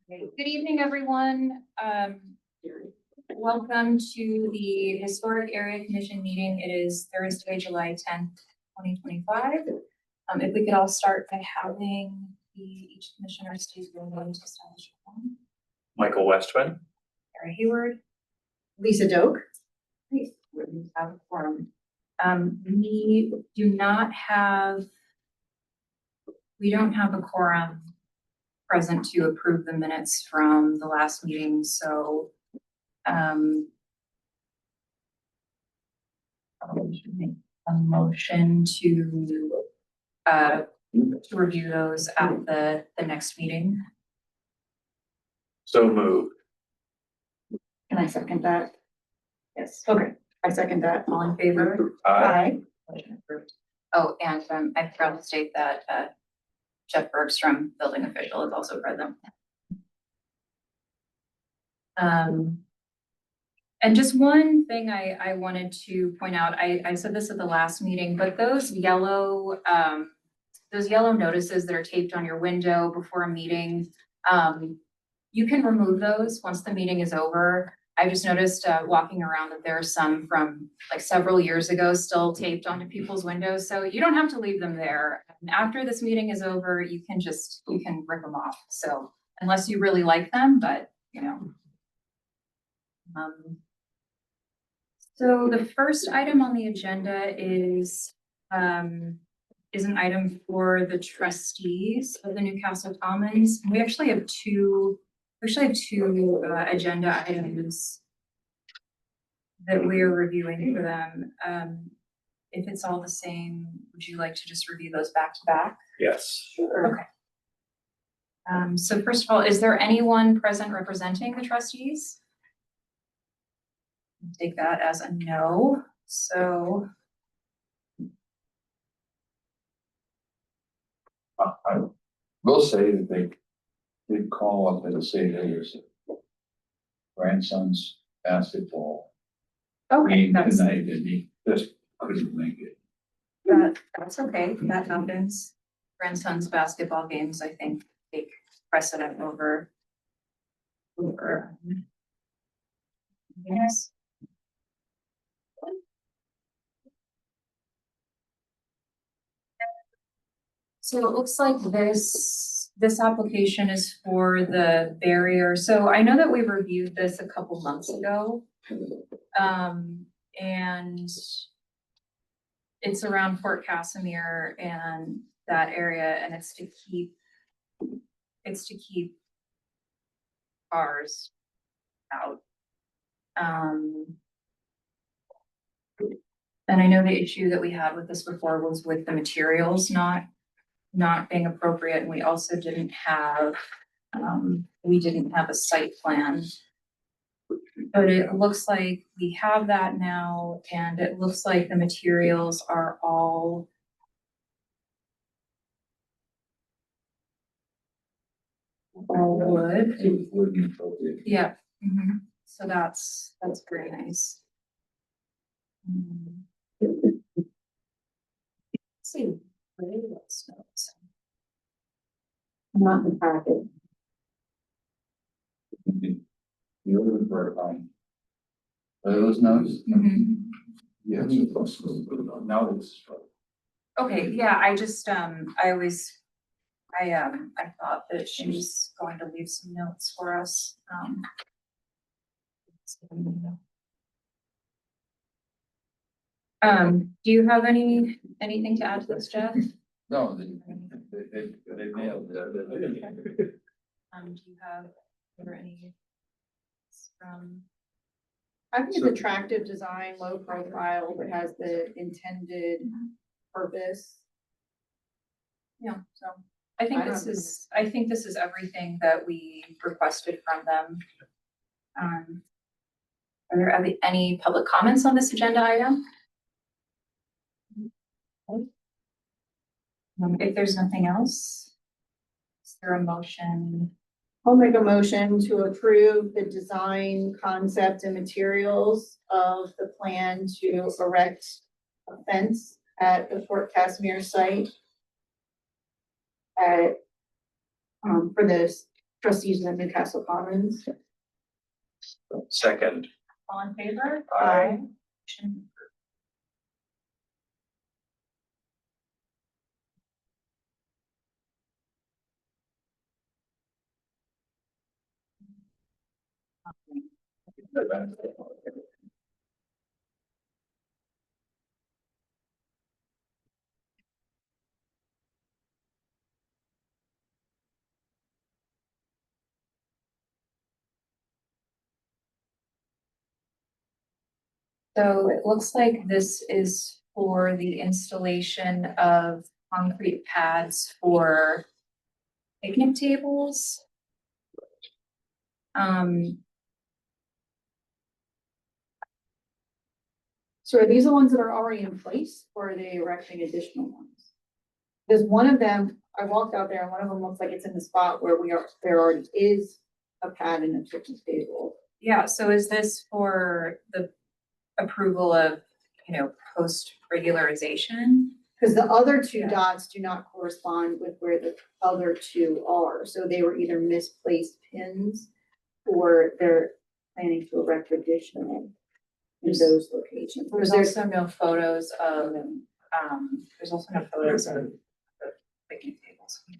Good evening, everyone. Welcome to the Historic Area Commission meeting. It is Thursday, July 10th, 2025. If we could all start by having each commissioner state their name to establish a form. Michael Westman. Sarah Hayward. Lisa Doak. Great. We have a forum. We don't have a quorum present to approve the minutes from the last meeting, so should make a motion to review those at the next meeting. So moved. Can I second that? Yes. Okay, I second that. All in favor? Aye. Motion approved. Oh, and I forgot to state that Jeff Bergstrom, building official, is also present. And just one thing I wanted to point out, I said this at the last meeting, but those yellow notices that are taped on your window before a meeting, you can remove those once the meeting is over. I just noticed walking around that there are some from like several years ago still taped onto people's windows. So you don't have to leave them there. And after this meeting is over, you can rip them off. So unless you really like them, but you know. So the first item on the agenda is an item for the trustees of the Newcastle Commons. We actually have two agenda items that we are reviewing for them. If it's all the same, would you like to just review those back to back? Yes. Sure. Okay. So first of all, is there anyone present representing the trustees? Take that as a no. So I will say that they did call up and say there was grandson's basketball game that's tonight and he just couldn't make it. that's okay. That happens. Grandson's basketball games, I think, take precedent over. Yes. So it looks like this application is for the barrier. So I know that we reviewed this a couple months ago. And it's around Fort Casimir and that area, and it's to keep cars out. And I know the issue that we had with this before was with the materials not being appropriate, and we also didn't have a site plan. But it looks like we have that now, and it looks like the materials are all wood. It was wouldn't appropriate. Yeah. So that's very nice. Let's see. Where are those notes? Not in the packet. The other part are those notes? Mhm. Yes. Now it's. Okay, yeah, I just, I thought that she was going to leave some notes for us. Do you have anything to add to this, Jeff? No, they nailed it. Do you have, are there any from? I think it's attractive design, low profile, but has the intended purpose. Yeah, so I think this is everything that we requested from them. Are there any public comments on this agenda item? If there's nothing else, is there a motion? I'll make a motion to approve the design, concept, and materials of the plan to erect a fence at the Fort Casimir site at, for the trustees of the Newcastle Commons. Second. All in favor? Aye. Motion So it looks like this is for the installation of concrete pads for picnic tables. So are these the ones that are already in place, or are they erecting additional ones? Because one of them, I walked out there and one of them looks like it's in the spot where there already is a pad and a picnic table. Yeah, so is this for the approval of, post regularization? Because the other two Yeah. dots do not correspond with where the other two are, so they were either misplaced pins or they're planning to erect additional in those locations. There's Because also no photos of, there's also no photos of the picnic tables here.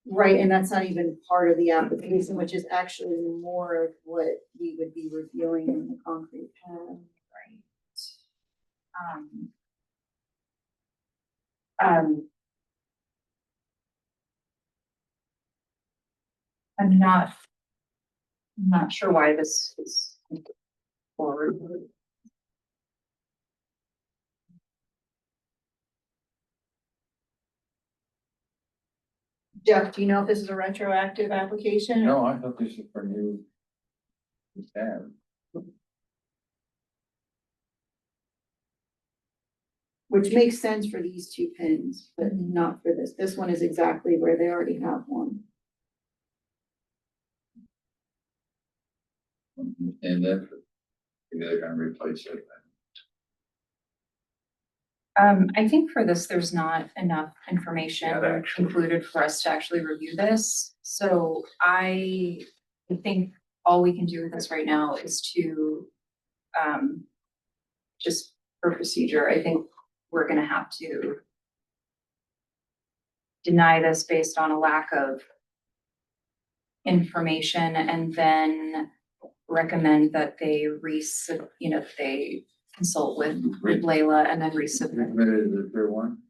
right, and that's not even part of the application, which is actually more of what we would be reviewing in the concrete pad. Right. Um, I'm not sure why this is forward. Jeff, do you know if this is a retroactive application? No, I thought this is for new. Tab. Which makes sense for these two pins, but not for this. This one is exactly where they already have one. And then they're gonna replace it. I think for this, there's not enough information Yeah, that actually- included for us to actually review this. So I think all we can do with this right now is to, just for procedure, I think we're gonna have to deny this based on a lack of information and then recommend that they they consult with Layla and then resubmit. Submitted the third one.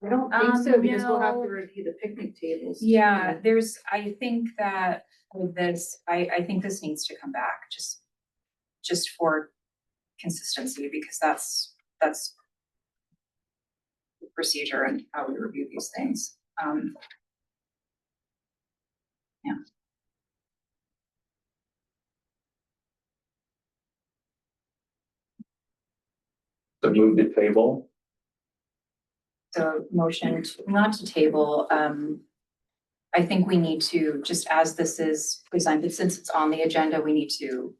I don't think so, because we'll have No. to review the picnic tables. Yeah, I think that with this, I think this needs to come back just for consistency, because that's the procedure and how we review these things. To move the table. So motion not to table, I think we need to, just as this is presented, since it's on the agenda, we need to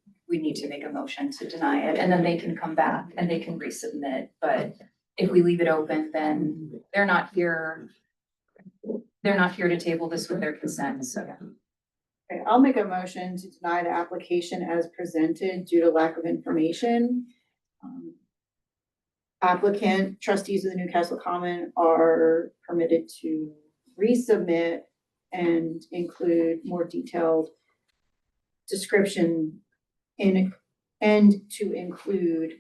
make a motion to deny it, and then they can come back and they can resubmit, but if we leave it open, then they're not here to table this with their consent, so. Okay, I'll make a motion to deny the application as presented due to lack of information. Applicant, trustees of the Newcastle Common are permitted to resubmit and include more detailed description and to include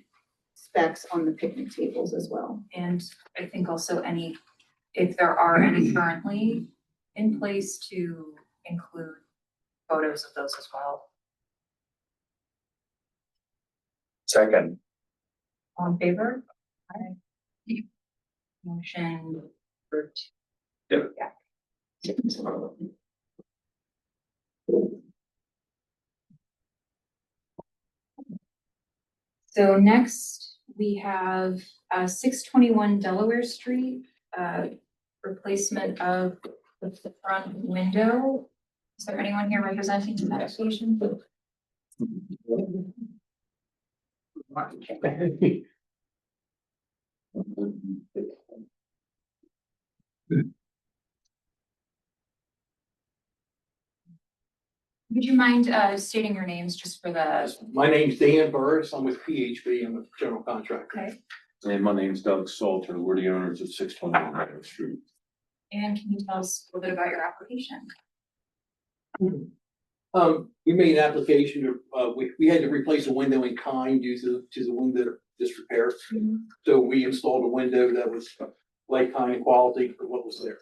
specs on the picnic tables as well. And I think also if there are any currently in place, to include photos of those as well. Second. All in favor? Aye. Motion for Yep. yeah. So next, we have 621 Delaware Street, replacement of the front window. Is there anyone here representing the application? Would you mind stating your names just for the, My name's Dan Burris. I'm with PHB. I'm a general contractor. okay, And my name's Doug Salter. We're the owners of 621 Meadow Street. and can you tell us a little bit about your application? We made an application to, we had to replace a window in kind due to the window disrepair. So we installed a window that was like kind of quality for what was there.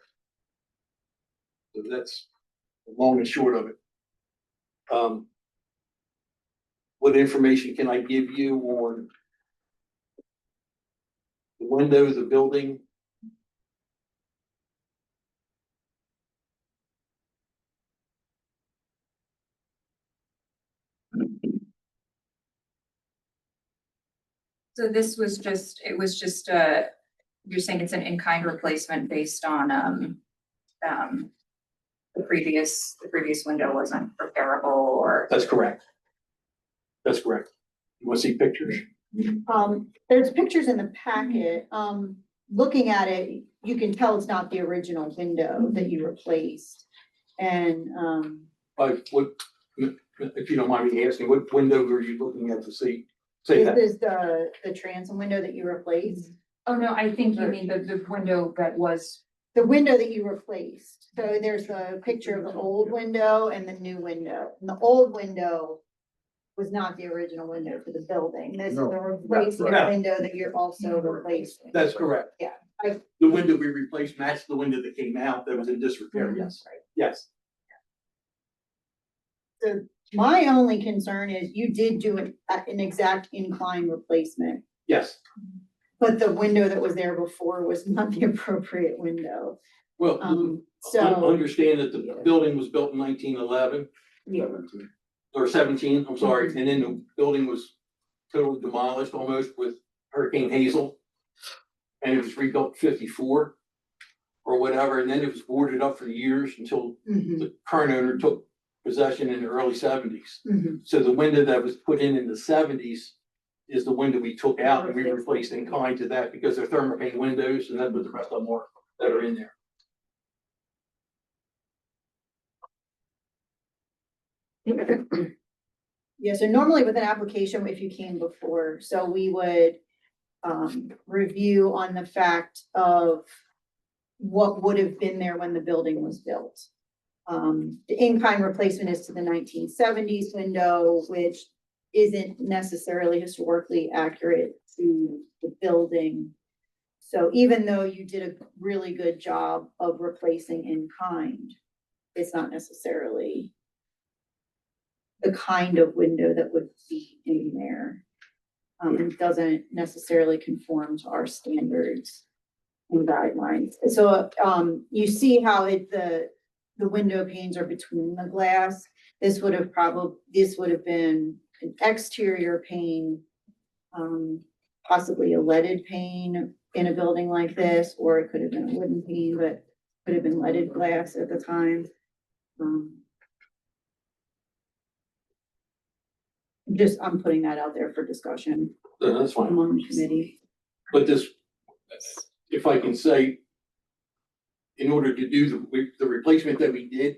So that's long and short of it. What information can I give you on the windows, the building? So this was just, it was just, you're saying it's an in-kind replacement based on, the previous window wasn't repairable or? That's correct. That's correct. You want to see pictures? There's pictures in the packet. Looking at it, you can tell it's not the original window that you replaced. And, What, if you don't mind me asking, what window are you looking at to see? Say that. this is the transom window that you replaced. Oh, no, I think you mean the window that was, The window that you replaced. So there's a picture of the old window and the new window. And the old window was not the original window for the building. This is No. the replacement No. window that you're also replacing. That's correct. Yeah. The window we replaced matched the window that came out that was in disrepair, yes, yes. So my only concern is you did do an exact incline replacement, Yes. but the window that was there before was not the appropriate window. Well, So, understand that the building was built in 1911 yeah, or 17, I'm sorry, and then the building was totally demolished almost with Hurricane Hazel. And it was rebuilt in 54 or whatever, and then it was boarded up for years until mhm, the current owner took possession in the early 70s. mhm. So the window that was put in the 70s is the window we took out and we replaced in kind to that because they're thermopane windows and that's what the rest of them are that are in there. Yeah, so normally with an application, if you came before, so we would review on the fact of what would have been there when the building was built. The in-kind replacement is to the 1970s window, which isn't necessarily historically accurate to the building. So even though you did a really good job of replacing in kind, it's not necessarily the kind of window that would be in there. It doesn't necessarily conform to our standards and guidelines. So, you see how the window panes are between the glass. This would have been an exterior pane, possibly a leaded pane in a building like this, or it could have been a wooden pane, but could have been leaded glass at the time. I'm putting that out there for discussion That's fine. among the committee. But this, if I can say, in order to do the replacement that we did,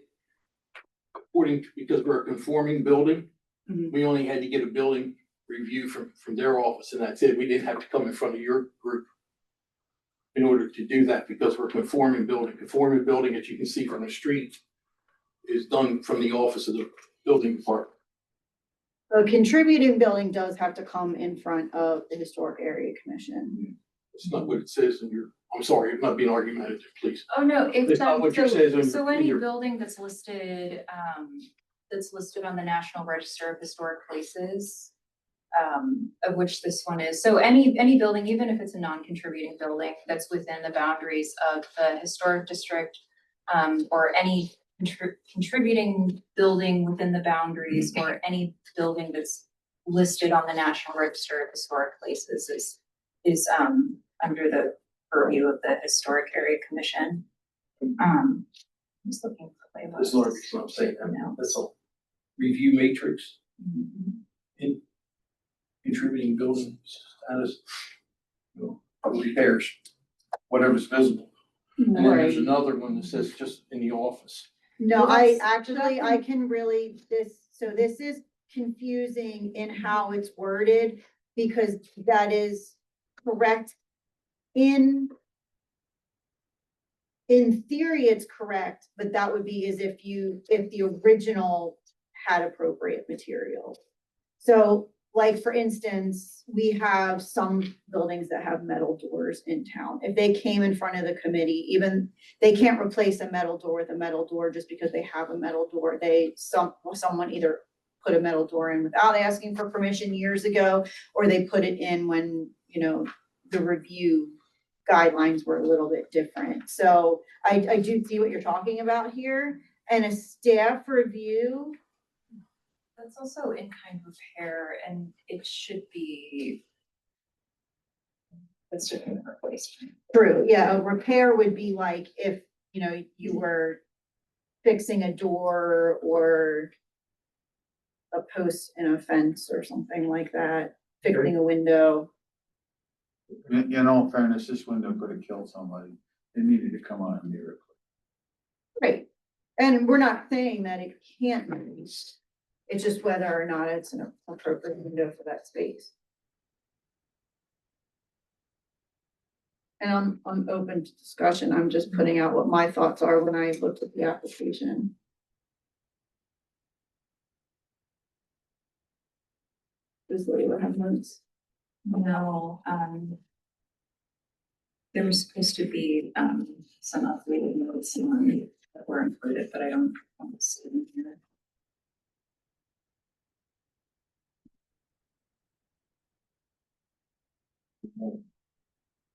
because we're a conforming building, Mhm. we only had to get a building review from their office and that's it. We didn't have to come in front of your group in order to do that because we're a conforming building. Conforming building, as you can see from the street, is done from the office of the building department. A contributing building does have to come in front of the Historic Area Commission. It's not what it says in your, I'm sorry, I'm not being argumentative, please. oh, no, It's it's, not what yours says on so your- any in your- building that's listed on the National Register of Historic Places, of which this one is, so any building, even if it's a non-contributing building that's within the boundaries of the historic district, or any contributing building within the boundaries, or any building that's listed on the National Register of Historic Places is under the purview of the Historic Area Commission. I'm just looking for. That's the only reason I'm saying that. No. That's all. Review matrix, Mhm. in contributing building status, repairs, whatever's visible. And then there's another one that says just in the office. No, Well, I that's- actually, I can really, this is confusing in how it's worded, because that is correct in theory, it's correct, but that would be as if if the original had appropriate material. So like, for instance, we have some buildings that have metal doors in town. If they came in front of the committee, even, they can't replace a metal door with a metal door just because they have a metal door. Someone either put a metal door in without asking for permission years ago, or they put it in when, the review guidelines were a little bit different. So I do see what you're talking about here, and a staff review. That's also in-kind repair and it should be. That's just a replacement. True, yeah, a repair would be like if, you were fixing a door or a post in a fence or something like that, fixing a window. In all fairness, this window could have killed somebody. It needed to come out and be replaced. Right. And we're not saying that it can't be. It's just whether or not it's an appropriate window for that space. And I'm open to discussion. I'm just putting out what my thoughts are when I looked at the application. Does Leila have notes? No, there was supposed to be, some updated notes on that were included, but I don't see them here.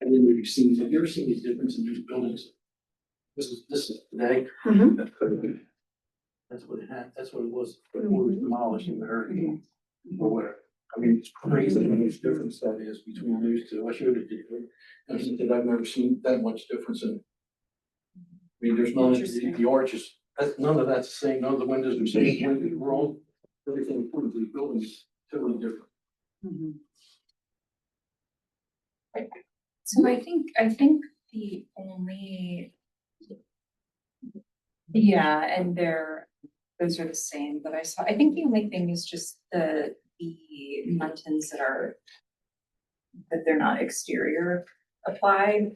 And then we've seen, have you ever seen these difference in these buildings? This is today. Mhm. That's what it had, that's what it was, before it was demolished in the hurricane, or whatever. I mean, it's crazy how much difference that is between those two. I showed it to you. And I said, I've never seen that much difference in. I mean, there's none of the arches, none of that's the same, none of the windows are the same, windows were all, everything, the buildings is totally different. So I think the only. Yeah, and those are the same, but I think the only thing is just the muntins that they're not exterior applied.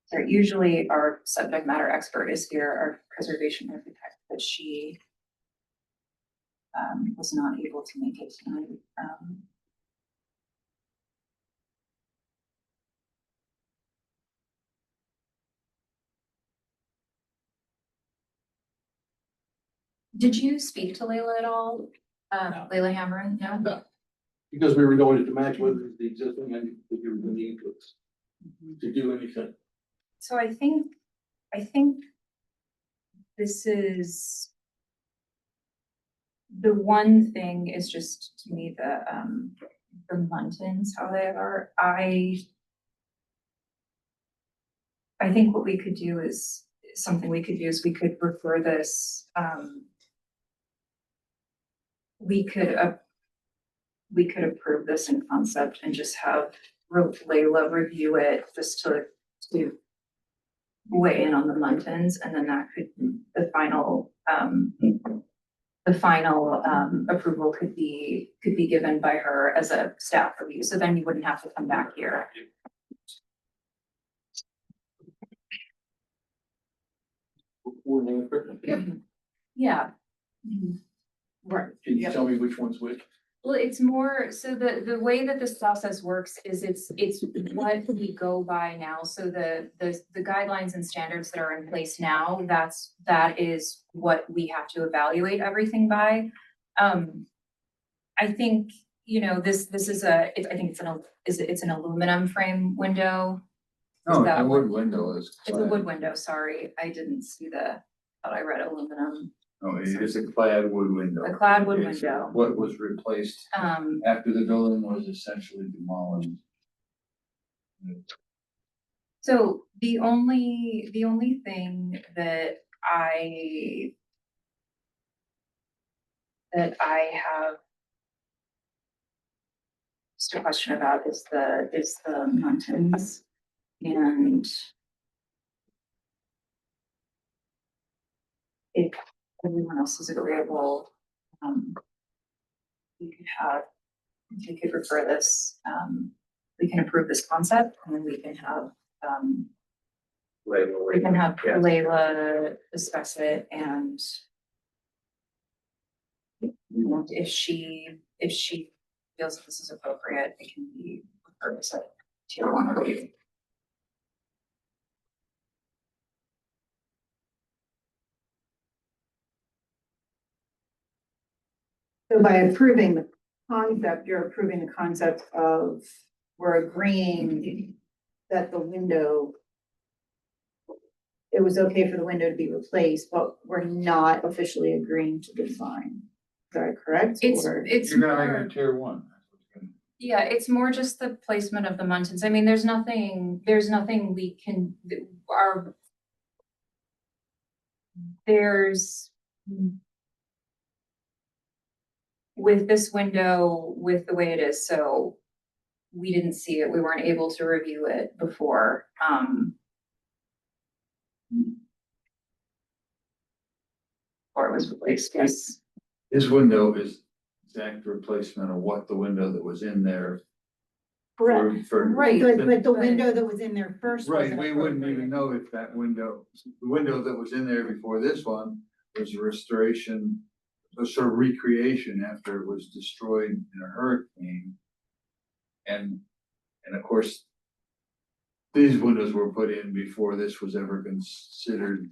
So usually our subject matter expert is here, our preservation architect, but she was not able to make it tonight. Did you speak to Layla at all? No. Layla Hammerin? No? No. Because we were going to match whether the existing and if you were going to need to do anything. So I think this is. The one thing is just to me the muntins, how they are. I think what we could do is something we could do is we could refer this, we could approve this in concept and just have Layla review it just to weigh in on the muntins, and then that could, the final approval could be given by her as a staff review, so then you wouldn't have to come back here. Yeah. Right. Can you tell me which one's which? Well, it's more, so the way that this process works is it's what we go by now. So the guidelines and standards that are in place now, that is what we have to evaluate everything by. I think, this is I think it's an aluminum frame window. No, that the what- wood window is. It's a wood window, sorry, I didn't see thought I read aluminum, No, it is a clad wood window. a clad wood It's window. What was replaced after the building was essentially demolished. So the only thing that I have just a question about is the mountains and if everyone else is agreeable, we could refer this, we can approve this concept and then we can have, Yeah. Layla discuss it and if she feels that this is appropriate, it can be referred as a tier one review. So by approving the concept, you're approving the concept of, we're agreeing that the window, it was okay for the window to be replaced, but we're not officially agreeing to the design. Is that correct? Or- It's You're gonna make more, it a tier one. yeah, it's more just the placement of the muntins. I mean, there's nothing we can, there's with this window, with the way it is, so we didn't see it, we weren't able to review it before, or it was replaced, yes. This window is exact replacement of what the window that was in there. Correct. For- Right. But the But- window that was in there first Right, wasn't we wouldn't appropriate. even know if that window, the window that was in there before this one was a restoration, a sort of recreation after it was destroyed in a hurricane. And of course, these windows were put in before this was ever considered,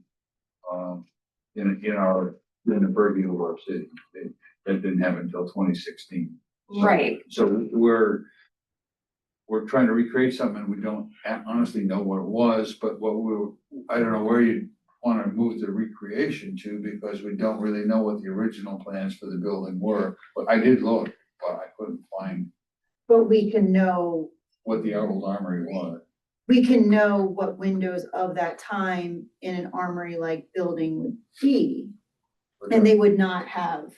in the purview of our city. That didn't happen until 2016. Right, So we're trying to recreate something, we don't honestly know what it was, but I don't know where you wanna move the recreation to, because we don't really know what the original plans for the building were. But I did look, but I couldn't find But we can know, what the old armory was. we can know what windows of that time in an armory-like building would be. And they would not have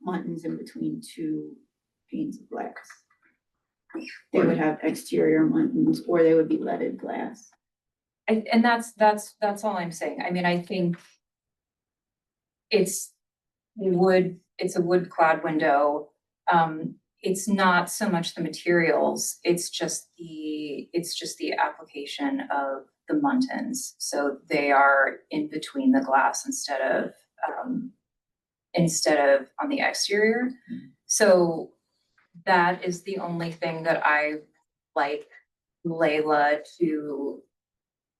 muntins in between two panes of glass. They would have exterior muntins, or they would be leaded glass. and that's all I'm saying, I mean, I think it's a wood clad window, it's not so much the materials, it's just the application of the muntins. So they are in between the glass instead of on the exterior. So that is the only thing that I like Layla to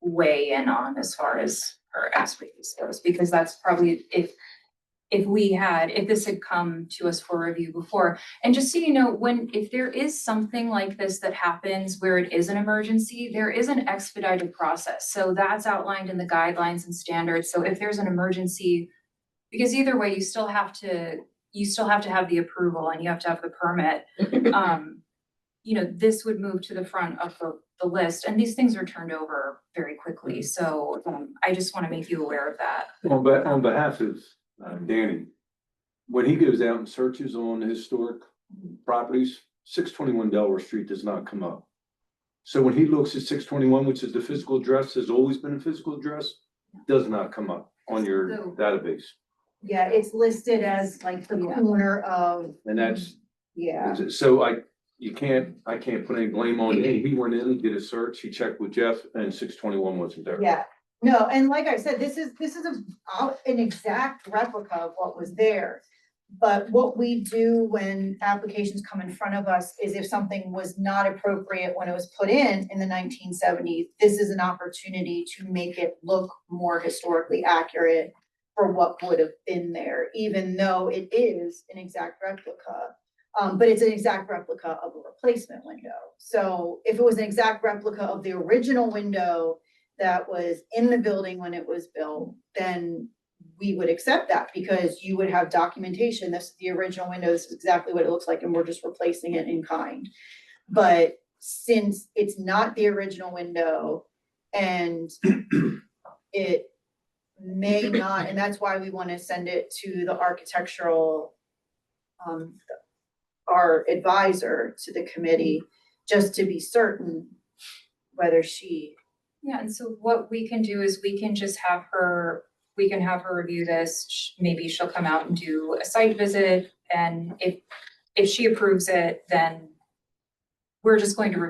weigh in on as far as her expertise goes, because that's probably if this had come to us for review before. And just so you know, if there is something like this that happens where it is an emergency, there is an expedited process. So that's outlined in the guidelines and standards. So if there's an emergency, because either way, you still have to have the approval and you have to have the permit. This would move to the front of the list, and these things are turned over very quickly. So I just want to make you aware of that. On behalf of Danny, when he goes out and searches on historic properties, 621 Delaware Street does not come up. So when he looks at 621, which is the physical address, has always been a physical address, does not come up on your So- database. Yeah, it's listed as like the corner of, And that's, yeah. so I can't put any blame on him. He went in, did a search, he checked with Jeff, and 621 wasn't there. Yeah, no, and like I said, this is an exact replica of what was there. But what we do when applications come in front of us is if something was not appropriate when it was put in the 1970s, this is an opportunity to make it look more historically accurate for what would have been there, even though it is an exact replica. But it's an exact replica of a replacement window. So if it was an exact replica of the original window that was in the building when it was built, then we would accept that because you would have documentation. This is the original window. This is exactly what it looks like, and we're just replacing it in kind. But since it's not the original window and it may not, and that's why we want to send it to the architectural our advisor to the committee, just to be certain whether she, Yeah, and so what we can do is we can just have her, we can have her review this. Maybe she'll come out and do a site visit, and if she approves it, then we're just going to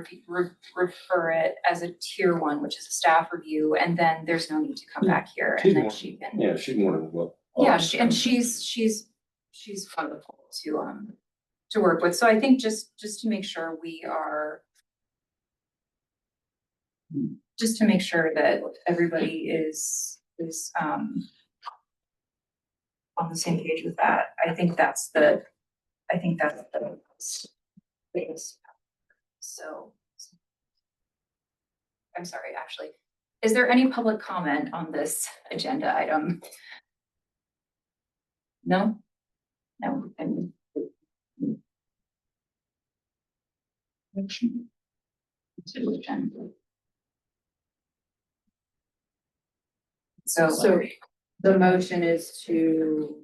refer it as a tier one, which is a staff review, and then there's no need to come back here, and then she can. Yeah, she's more than welcome. Yeah, she's wonderful to work with. So I think just to make sure we are, just to make sure that everybody is on the same page with that. I think that's the biggest. So I'm sorry, actually, is there any public comment on this agenda item? No? No, and. So. so the motion is to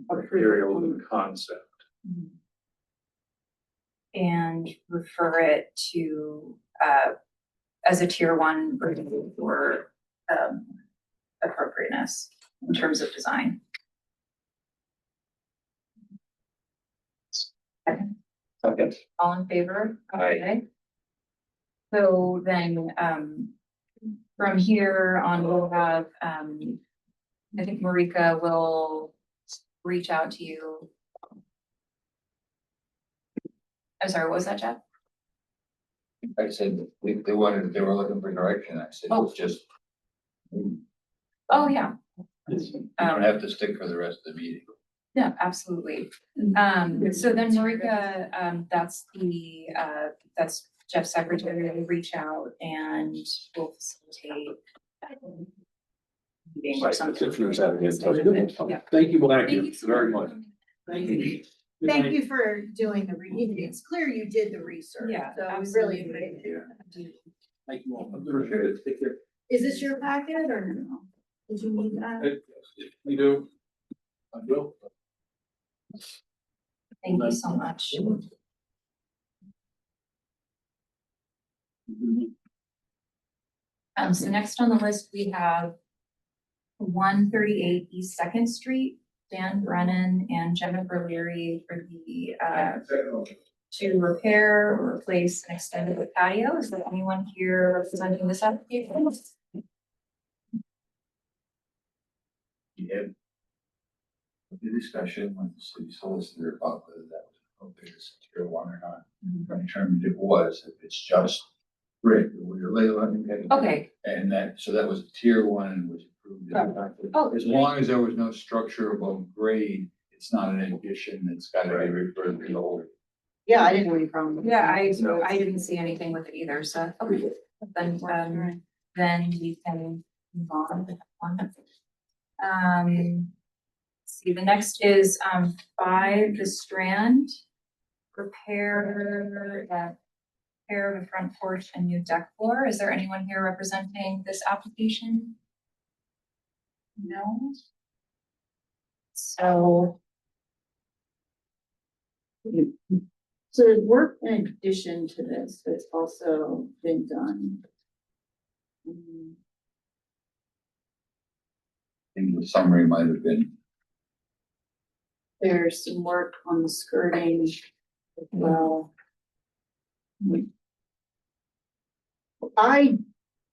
Material and concept. And refer it to, as a tier one review for, appropriateness in terms of design. Second. All in favor? Aye. Okay. So then, from here on, we'll have, I think Marika will reach out to you. I'm sorry, what was that, Jeff? I said, they were looking for direction. I said, Oh. it's just, you Oh, yeah. don't have to stick for the rest of the meeting. Yeah, absolutely. So then Marika, that's Jeff's secretary, will reach out and will facilitate. Meeting or something. If there's that again, Yeah. Thank you. Thank you very much. Thank you. thank you for doing the it's clear you did the research. Yeah, So we absolutely. really appreciate it. Thank you all. Appreciate it. Take care. Is this your packet or no? Did you need that? If you do, I will. Thank you so much. So next on the list, we have 138 East Second Street, Dan Brennan and Jennifer Leary for the, to repair or replace an extended patio. Is there anyone here representing this application? We had the discussion with the city solicitor about whether that was appropriate as a tier one or not. I determined it was, if it's just brick, we were labeling it. Okay, And that, so that was a tier one and was approved. oh, As long as there was no structure above grade, it's not an addition, it's gotta be referred to the whole. Yeah, I didn't have any problem with it. yeah, I didn't see anything with it either, so, okay, then we can move on with that one. See, the next is, 5 The Strand. Repair of the front porch and new deck floor. Is there anyone here representing this application? No? So, So there's work in addition to this that's also been done. I think the summary might have been, There's some work on the skirting as well.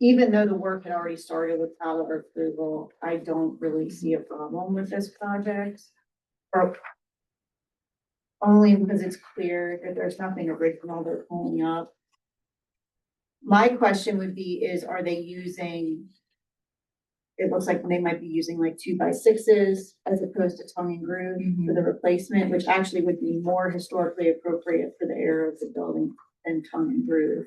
Even though the work had already started without our approval, I don't really see a problem with this project. Or only because it's clear that there's nothing original they're pulling up. My question would be are they using, it looks like they might be using like 2x6s as opposed to tongue and groove for the replacement, which actually would be more historically appropriate for the era of the building than tongue and groove.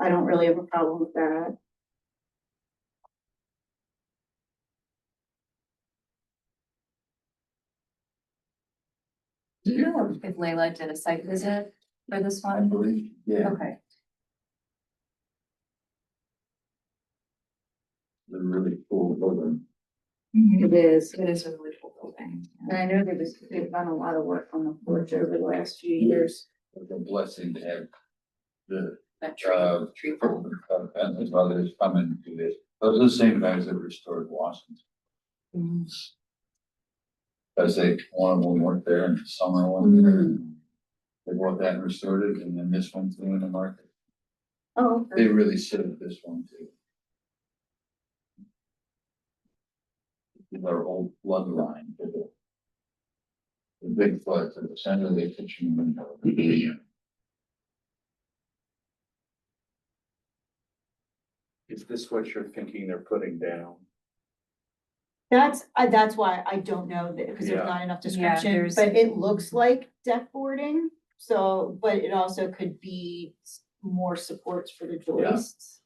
I don't really have a problem with that. do you know if Layla did a site visit for this I one? believe, yeah, Okay, the really cool building. It is. it is a really cool building. And I know they've done a lot of work on the porch over the last few years. It's a blessing to have the, That tree, tree farm. and others come and do this. Those are the same guys that restored Washington. Cause one of them worked there in the summer one year. They bought that and restored it, and then this one's doing the market. Oh, They really saved this one too. Their old bloodline. The big floods at the center of the kitchen window. Is this what you're thinking they're putting down? that's why I don't know that, because there's Yeah. not enough Yeah, description, there's- but it looks like deck boarding. So, but it also could be more supports for the joists.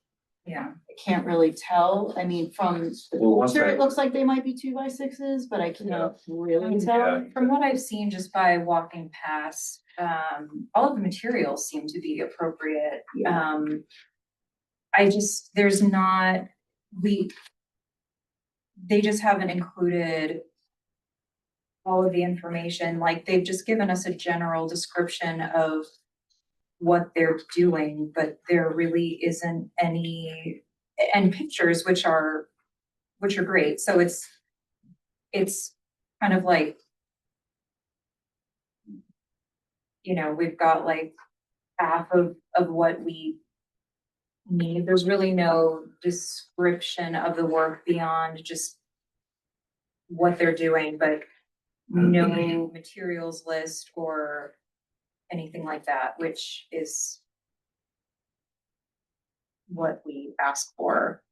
Yeah, I can't really tell. I mean, from the Well, once picture, I- it looks like they might be 2x6s, but I can't really tell. Yeah. from what I've seen just by walking past, all of the materials seem to be appropriate. Yeah. There's not, they just haven't included all of the information, like they've just given us a general description of what they're doing, but there really isn't any, and pictures which are great, so it's kind of like, we've got like half of what we need. There's really no description of the work beyond just what they're doing, but no materials list or anything like that, which is what we ask for,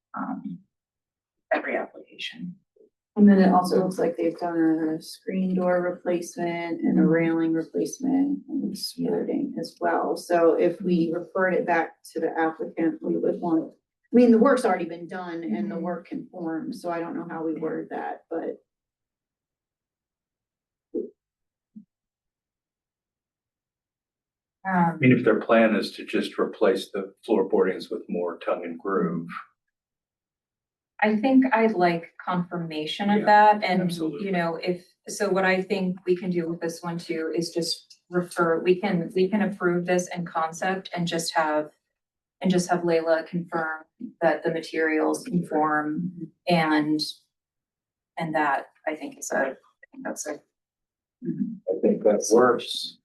every application. And then it also looks like they've done a screen door replacement and a railing replacement and skirting as well. So if we referred it back to the applicant, we would want, I mean, the work's already been done and the work conforms, so I don't know how we word that, but. I mean, if their plan is to just replace the floorboardings with more tongue and groove. I think I'd like confirmation of Yeah, that, and, absolutely. so what I think we can do with this one too is just we can approve this in concept and just have Layla confirm that the materials conform and that, I think that's a. I think that works.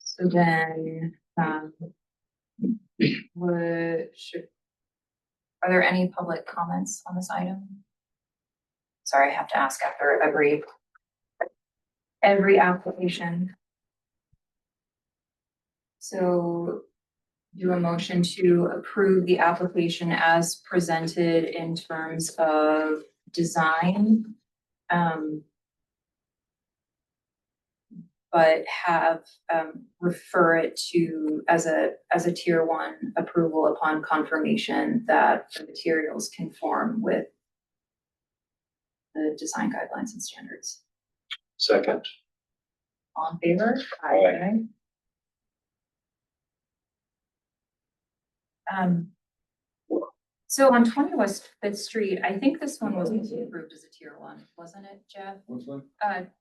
So then, are there any public comments on this item? Sorry, I have to ask after every application. So do a motion to approve the application as presented in terms of design. But have, refer it to as a tier 1 approval upon confirmation that the materials conform with the design guidelines and standards. Second. All in favor? Aye. So on 20 West Fifth Street, I think this one was approved as a tier 1, wasn't it, Jeff? What's that?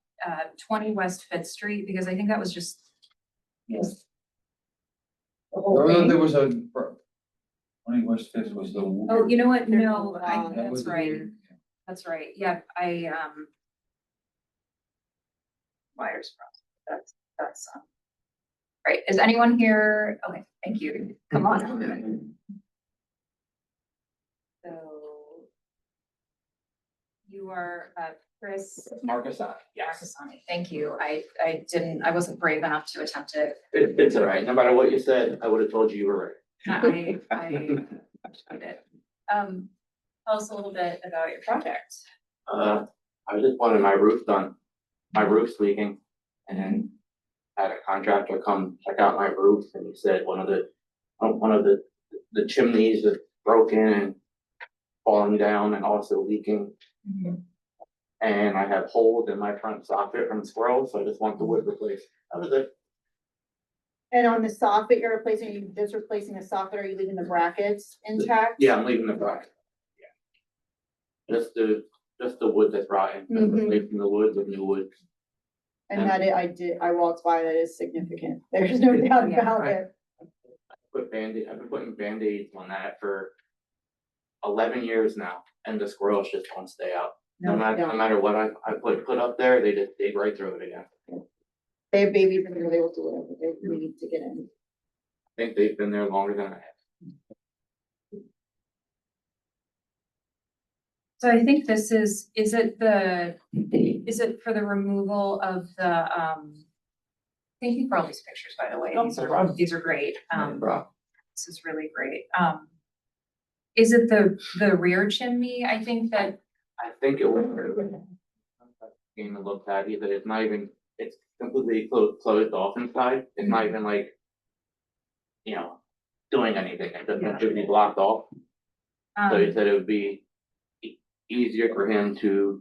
20 West Fifth Street, because I think that was just. Yes. The Oh, whole no, thing. there was a, 20 West Fifth was the. Oh, you know what? No, That That that's was the right. weird- That's right. Yeah, Myers Cross. That's right. Is anyone here? Okay, thank you. Come on. So you are, Chris Marcusani, yes. Marcusani. Thank you. I wasn't brave enough to attempt it. It's all right. No matter what you said, I would have told you you were right. I appreciate it. Tell us a little bit about your project. I just wanted my roof done. My roof's leaking and had a contractor come check out my roof and he said one of the chimneys is broken and falling down and also leaking. And I have holes in my front soffit from squirrels, so I just want the wood replaced. That was it. And on the soffit you're replacing, are you just replacing the soffit, or are you leaving the brackets intact? Yeah, I'm leaving the bracket. Yeah. Just just the wood that's rotten, just Mhm. replacing the wood with new wood. And I walked by, that is significant. There's no doubt Yeah, about right. it. I've been putting Band-Aids on that for 11 years now, and the squirrels just won't stay out. No matter what I put up there, they just dig right through it again. They have babies and they're able to do whatever they need to get in. I think they've been there longer than I have. So I think this is it for the removal of the, thank you for all these pictures, by the way. No problem. These are great. Bro, This is really great. Is it the rear chimney? I think that, I think it was. Game to look at either, it's not even, it's completely closed off inside, it's not even like, doing anything, it doesn't should be blocked off. So he um, said it would be easier for him to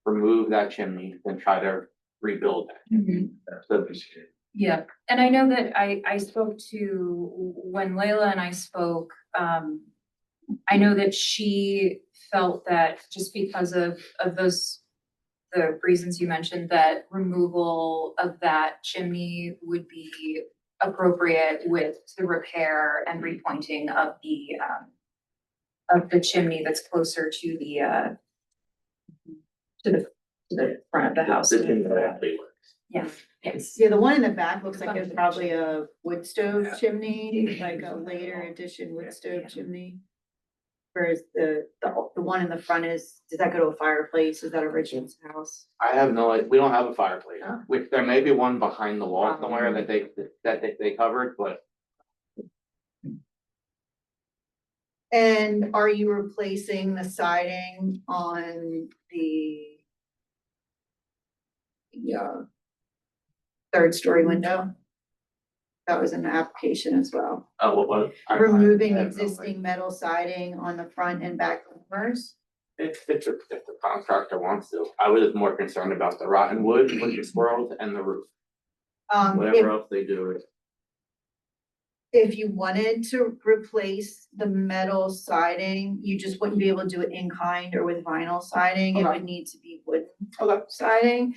remove that chimney than try to rebuild that. mhm. So, Yeah, and I know that I spoke to, when Layla and I spoke, I know that she felt that just because of those, the reasons you mentioned, that removal of that chimney would be appropriate with the repair and repointing of the chimney that's closer to the front of the house. the chimney actually works. Yeah, yes. Yeah, the one in the back looks like it's probably a wood stove chimney, like a later addition wood stove chimney. Whereas the one in the front does that go to a fireplace? Is that a Richard's house? I have no, we don't have a fireplace, Oh. which there may be one behind the wall somewhere that they covered, but And are you replacing the siding on the third story window? That was in the application as well. what? Removing I have no existing metal siding on the front and back doors. If the contractor wants to, I was more concerned about the rotten wood with the squirrels and the roof, whatever else they do. If you wanted to replace the metal siding, you just wouldn't be able to do it in kind or with vinyl siding. It Okay. would need to be wood Okay. siding.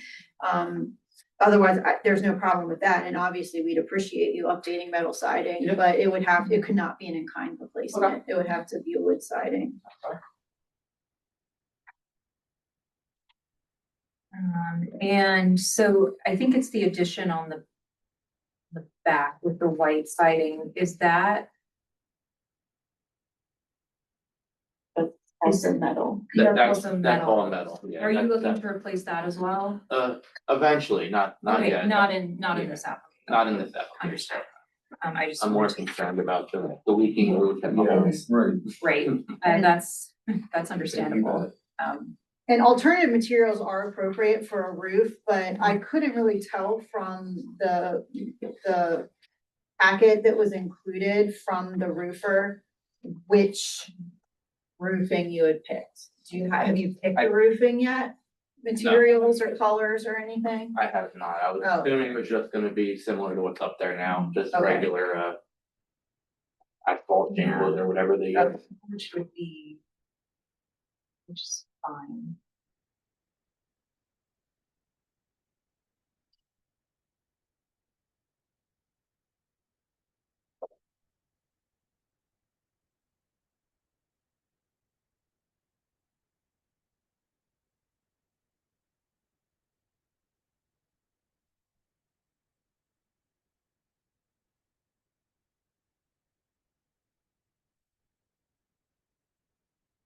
Otherwise, there's no problem with that. And obviously, we'd appreciate you updating metal siding, Yep. but it could not be an in-kind replacement. It would have to be a wood siding. And so I think it's the addition on the back with the white siding, is that? Also metal. That- That's That's also that's all metal. metal, yeah. Are you that- looking that- to replace that as well? Eventually, not Okay, yet. not in this application. Not in this application. Understood. I just. I'm more concerned about the leaking roof and the holes. Right. Right, that's understandable. And alternative materials are appropriate for a roof, but I couldn't really tell from the packet that was included from the roofer which roofing you had picked. Have you picked the roofing yet? Materials or colors or anything? I have not, I was Oh. assuming it was just gonna be similar to what's up there now, just Okay. regular, asphalt shingles or whatever they Okay. use. Which would be, which is fine.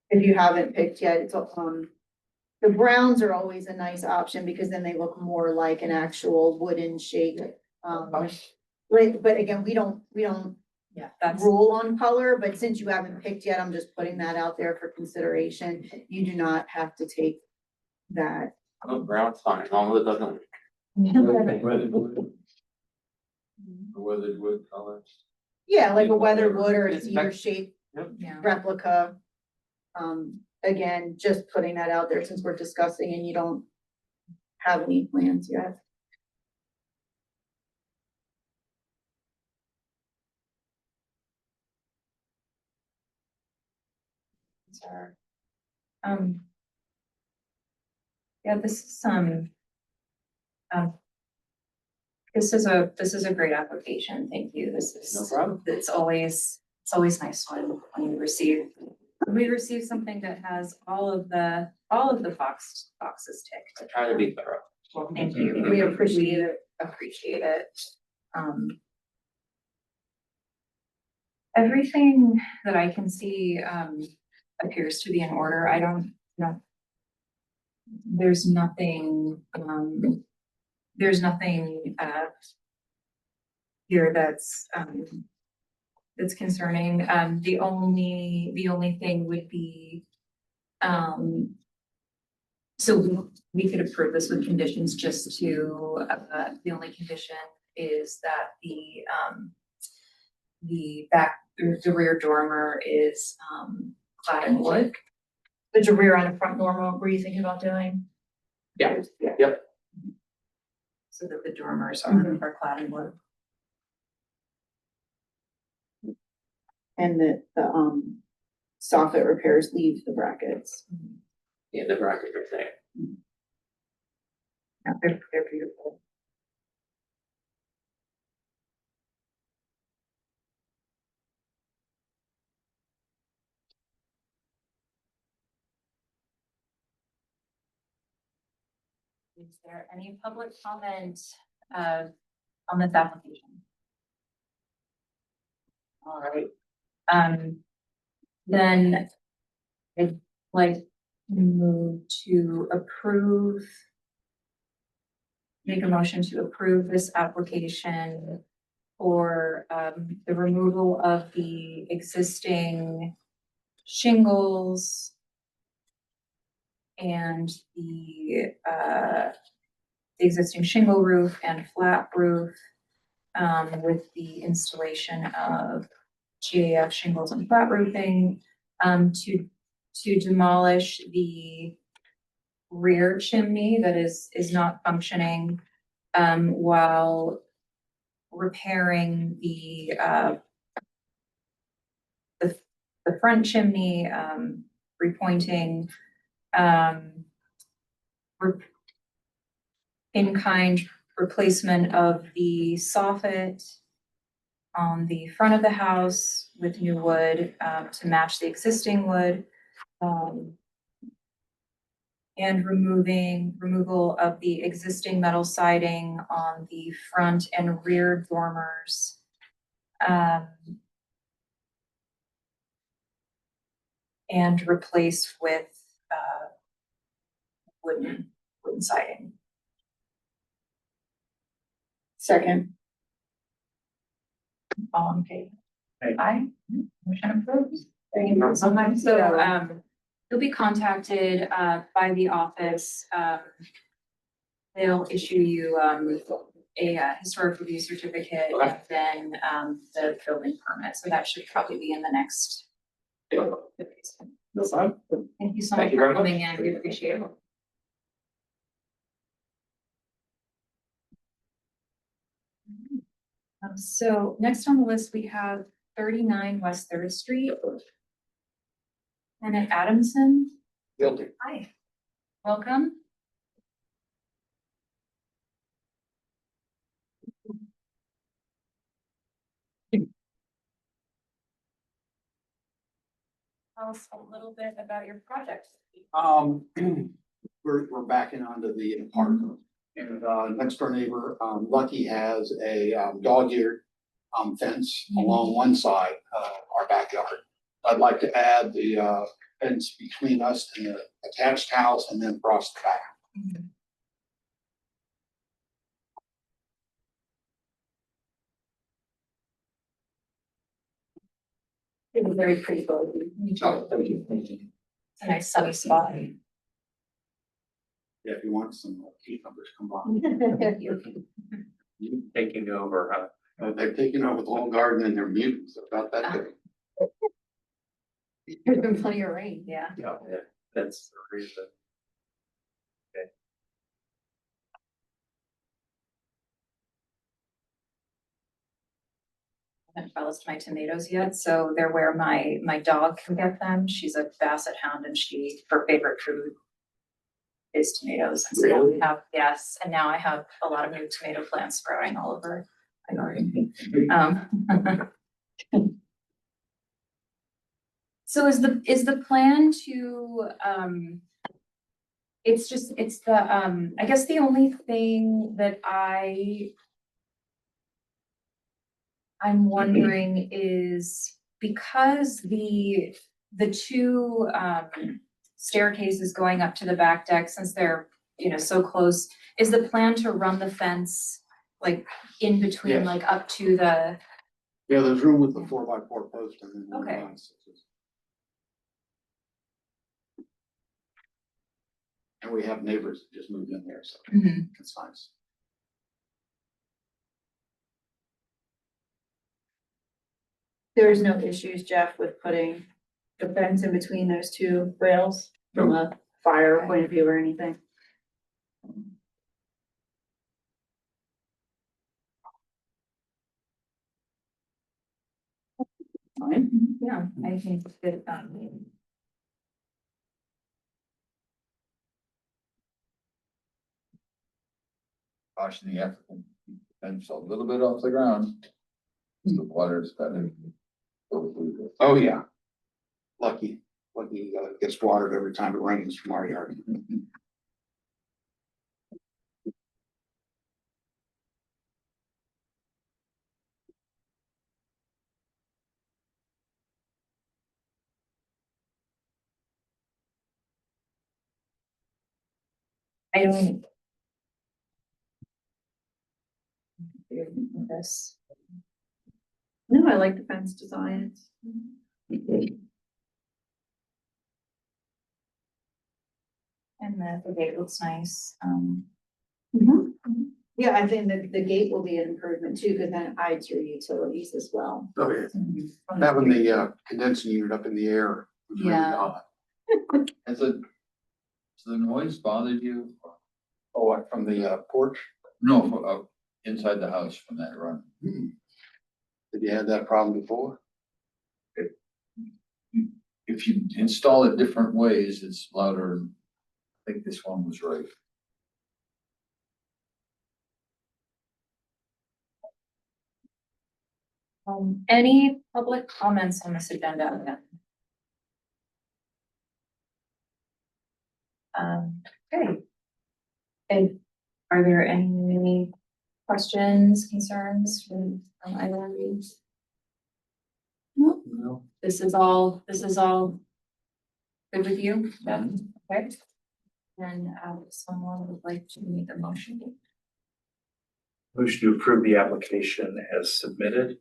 If you haven't picked yet, it's, the browns are always a nice option because then they look more like an actual wooden shape. But again, we don't Yeah, that's, rule on color, but since you haven't picked yet, I'm just putting that out there for consideration. You do not have to take that. Oh, brown's fine, as long as it doesn't leak. Weathered wood colors. Yeah, like a weathered wood or a cedar shape yeah. replica. Again, just putting that out there since we're discussing and you don't have any plans yet. Sorry. Um, Yeah, this is um, this is a great application. Thank you. This is. No problem. It's always nice when we receive something that has all of the boxes ticked. I try to be thorough. Well, thank you. We appreciate it. Everything that I can see, appears to be in order. I don't know. There's nothing, here that's concerning. The only thing would be, so we could approve this with conditions just to, the only condition is that the rear dormer is, clad in wood. The rear and the front dormer, were you thinking about doing? Yeah, yep. So that the dormers are clad in wood. And the soffit repairs leave the brackets. Yeah, the bracket right there. Yeah, they're beautiful. Is there any public comment on this application? All right. Then I'd like to move to approve. Make a motion to approve this application for the removal of the existing shingles and the existing shingle roof and flat roof with the installation of GAF shingles and flat roofing to demolish the rear chimney that is not functioning while repairing the front chimney, repointing in-kind replacement of the soffit on the front of the house with new wood to match the existing wood. And removal of the existing metal siding on the front and rear dormers. And replace with wooden siding. Second. All in favor? Aye. Aye. Motion approved. Thank you so much. So, you'll be contacted, by the office. They'll issue you, a historic review certificate Okay. and then, the building permit. So that should probably be in the next. No problem. Thank you so Thank much you for very much. coming in. We appreciate it. So next on the list, we have 39 West Third Street. Annette Adamson. Guilty. Hi. Welcome. Tell us a little bit about your project. We're backing onto the park. And, next door neighbor, Lucky has a, dog-eared, fence along one side of our backyard. I'd like to add the, fence between us and the attached house and then across the back. It's a very pretty building. Oh, thank you. It's a nice sunny spot. Yeah, if you want some cucumbers, come on. Taking over, huh? They're taking over the whole garden and they're mutants about that big. There's been plenty of rain. Yeah. Yeah, that's the reason. I haven't trellised my tomatoes yet, so they're where my dog can get them. She's a basset hound and her favorite food is tomatoes. And so now we have, yes, and now I have a lot of new tomato plants growing all over my garden. So is the plan to, it's the, I guess the only thing that I'm wondering is because the two, staircases going up to the back deck, since they're, so close, is the plan to run the fence like in between, Yes. like up to the, Yeah, there's room with the 4x4 post and then. Okay. And we have neighbors that just moved in there, so Mhm. it's nice. There's no issues, Jeff, with putting the fence in between those two rails from a fire point of view or anything? Fine. Yeah, I think that, Caution the applicant, fence a little bit off the ground. The water's better. Oh, yeah. Lucky, it gets watered every time it rains from our yard. I don't. This. No, I like the fence design. And the gate looks nice, Yeah, I think that the gate will be an improvement too, because then it hides your utilities as well. Oh, yeah. Having the condensing unit up in the air. was really Yeah. odd. Has the noise bothered you? Oh, what, from the porch? No, inside the house from that run. Did you have that problem before? If you install it different ways, it's louder. I think this one was right. Any public comments on this agenda? Okay. And are there any questions, concerns from either of you? No. This is all good with you? Yeah. Okay. Then, someone would like to make a motion. Motion to approve the application as submitted.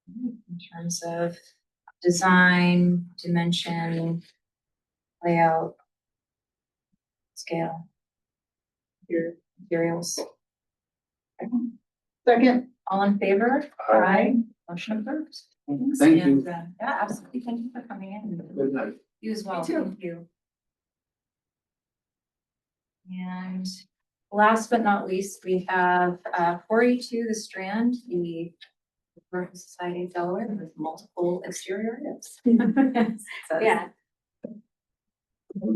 In terms of design, dimension, layout, scale, your materials. Second. All in favor? Aye. Motion approved. Thank you. And, yeah, absolutely. Thank you for coming in. Good night. You as well. Me too. Thank you. And last but not least, we have 482 The Strand, the Historical Society of Delaware with multiple exterior areas. Yeah.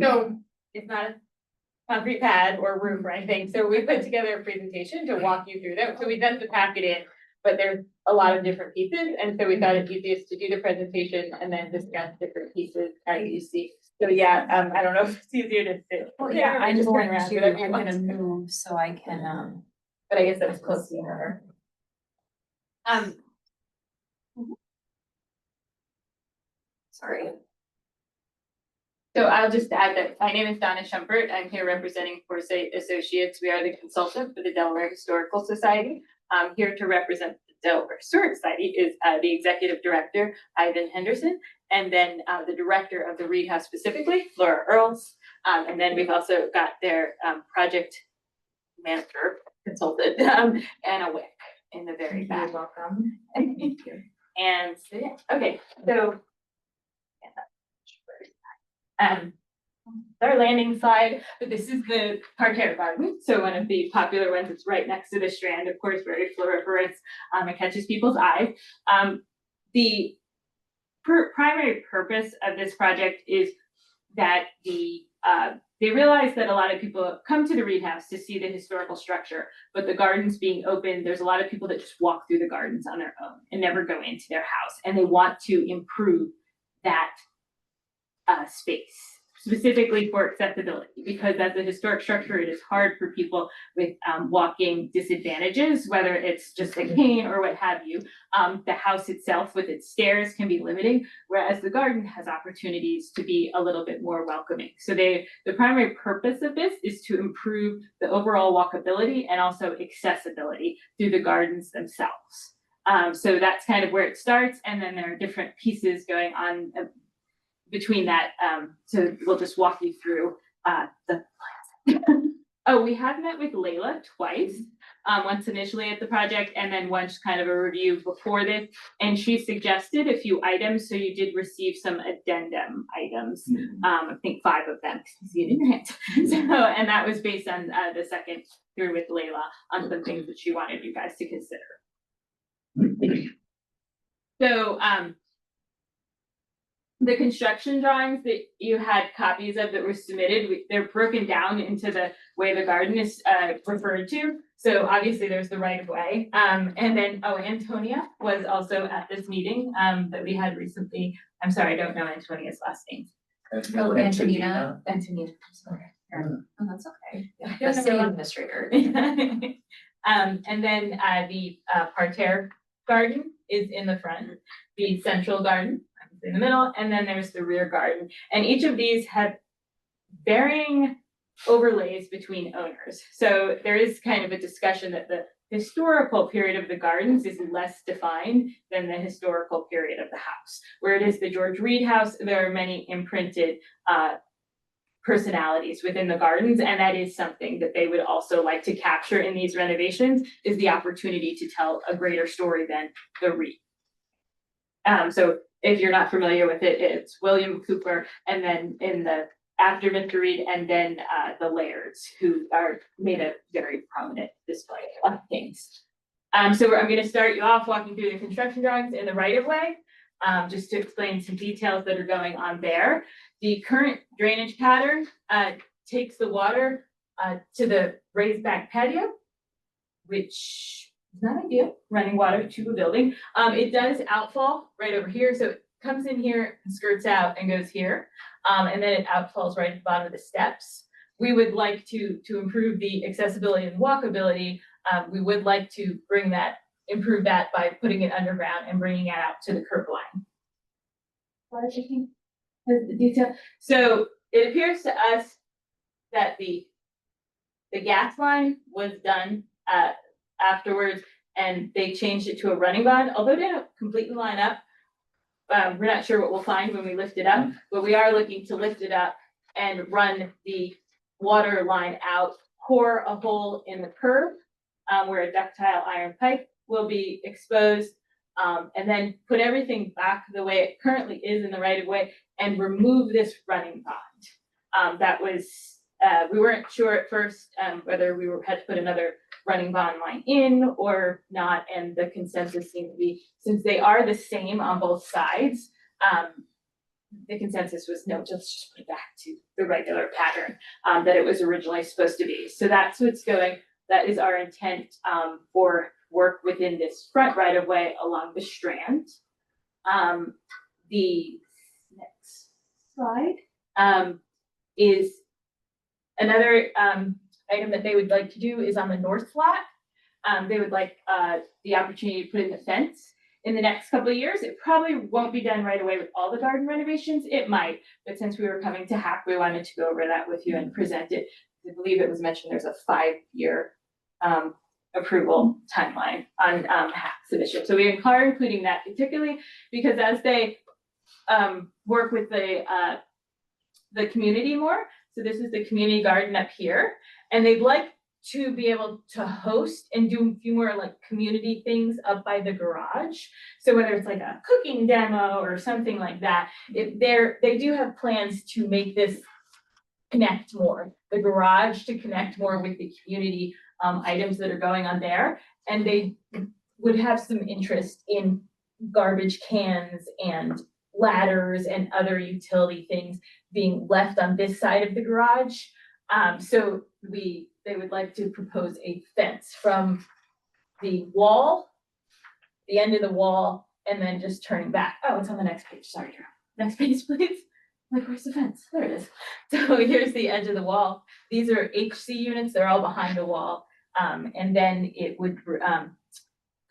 So it's not a concrete pad or roof or anything, so we put together a presentation to walk you through that, so we sent the packet in. But there's a lot of different pieces, and so we thought it's easiest to do the presentation and then discuss different pieces as you see. So yeah, I don't know if it's easier to sit. Well, yeah, or I'm just going turn around, to, whatever you I'm want. gonna move so I can, But I guess that's close to her. sorry. So I'll just add that my name is Donna Schumpert. I'm here representing Foresight Associates. We are the consultant for the Delaware Historical Society. I'm here to represent the Delaware Historic Society is the executive director, Ivan Henderson, and then the director of the Reed House specifically, Laura Earls. And then we've also got their project manager consultant, Anna Wick, in the very back. You're welcome. Thank you. And so, yeah, okay, so. Our landing slide, but this is the Parterre Garden. So one of the popular ones, it's right next to the Strand, of course, very floriferous. It catches people's eye. The primary purpose of this project is that the they realized that a lot of people come to the Reed House to see the historical structure, but the gardens being open, there's a lot of people that just walk through the gardens on their own and never go into their house, and they want to improve that space, specifically for accessibility, because as a historic structure, it is hard for people with walking disadvantages, whether it's just a cane or what have you. The house itself with its stairs can be limiting, whereas the garden has opportunities to be a little bit more welcoming. So the primary purpose of this is to improve the overall walkability and also accessibility through the gardens themselves. So that's kind of where it starts, and then there are different pieces going on between that. So we'll just walk you through the plans. Oh, we have met with Layla twice, once initially at the project and then once kind of a review before this. And she suggested a few items, so you did receive some addendum items, I think 5 of them, because you see it in your hand. So, and that was based on the second through with Layla on some things that she wanted you guys to consider. So, the construction drawings that you had copies of that were submitted, they're broken down into the way the garden is referred to. So obviously there's the right of way. And then, Antonia was also at this meeting that we had recently. I'm sorry, I don't know Antonia's last name. Oh, Antonina. Antonina, I'm sorry. Oh, that's okay. Yeah. The city administrator. And then the parterre garden is in the front, the central garden in the middle, and then there's the rear garden. And each of these have varying overlays between owners. So there is kind of a discussion that the historical period of the gardens is less defined than the historical period of the house. Where it is the George Reed House, there are many imprinted personalities within the gardens, and that is something that they would also like to capture in these renovations, is the opportunity to tell a greater story than the Reed. So if you're not familiar with it, it's William Cooper, and then after Mr. Reed, and then the Lairds, who are made a very prominent display of things. So I'm going to start you off walking through the construction drawings in the right of way, just to explain some details that are going on there. The current drainage pattern takes the water to the raised back patio, which is not ideal, running water to a building. It does outfall right over here, so it comes in here, skirts out, and goes here, and then it outfalls right at the bottom of the steps. We would like to improve the accessibility and walkability. We would like to improve that by putting it underground and bringing it out to the curb line. The detail. So it appears to us that the gas line was done afterwards, and they changed it to a running bond, although they don't completely line up. We're not sure what we'll find when we lift it up, but we are looking to lift it up and run the water line out, core a hole in the curb where a ductile iron pipe will be exposed, and then put everything back the way it currently is in the right of way and remove this running bond. That was, we weren't sure at first whether we had to put another running bond line in or not, and the consensus seemed to be, since they are the same on both sides, the consensus was no, just put it back to the regular pattern that it was originally supposed to be. So that's what's going, that is our intent for work within this front right of way along the Strand. The next slide is another item that they would like to do is on the north flat. They would like the opportunity to put in the fence in the next couple of years. It probably won't be done right away with all the garden renovations. It might, but since we were coming to HAC, we wanted to go over that with you and present it. I believe it was mentioned there's a 5-year approval timeline on HAC submission. So we are including that particularly because as they work with the community more, so this is the community garden up here, and they'd like to be able to host and do a few more like community things up by the garage. So whether it's like a cooking demo or something like that, they do have plans to make this connect more, the garage to connect more with the community items that are going on there. And they would have some interest in garbage cans and ladders and other utility things being left on this side of the garage. So they would like to propose a fence from the wall, the end of the wall, and then just turning back. Oh, it's on the next page. Sorry, Carol. Next page, please. Like, where's the fence? There it is. So here's the edge of the wall. These are HC units. They're all behind the wall. And then it would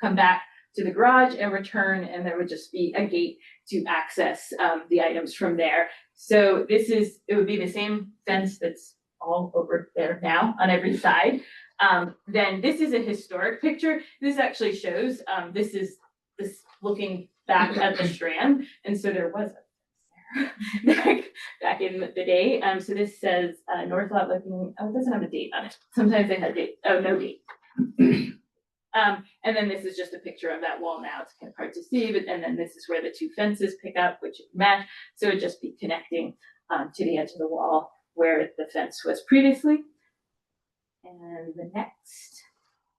come back to the garage and return, and there would just be a gate to access the items from there. So it would be the same fence that's all over there now on every side. Then this is a historic picture. This actually shows, this is looking back at the Strand, and so there was a back in the day. So this says North Lot looking, oh, it doesn't have a date on it. Sometimes they had date, oh, no date. And then this is just a picture of that wall now. It's kind of hard to see, but and then this is where the two fences pick up, which match. So it'd just be connecting to the edge of the wall where the fence was previously. And the next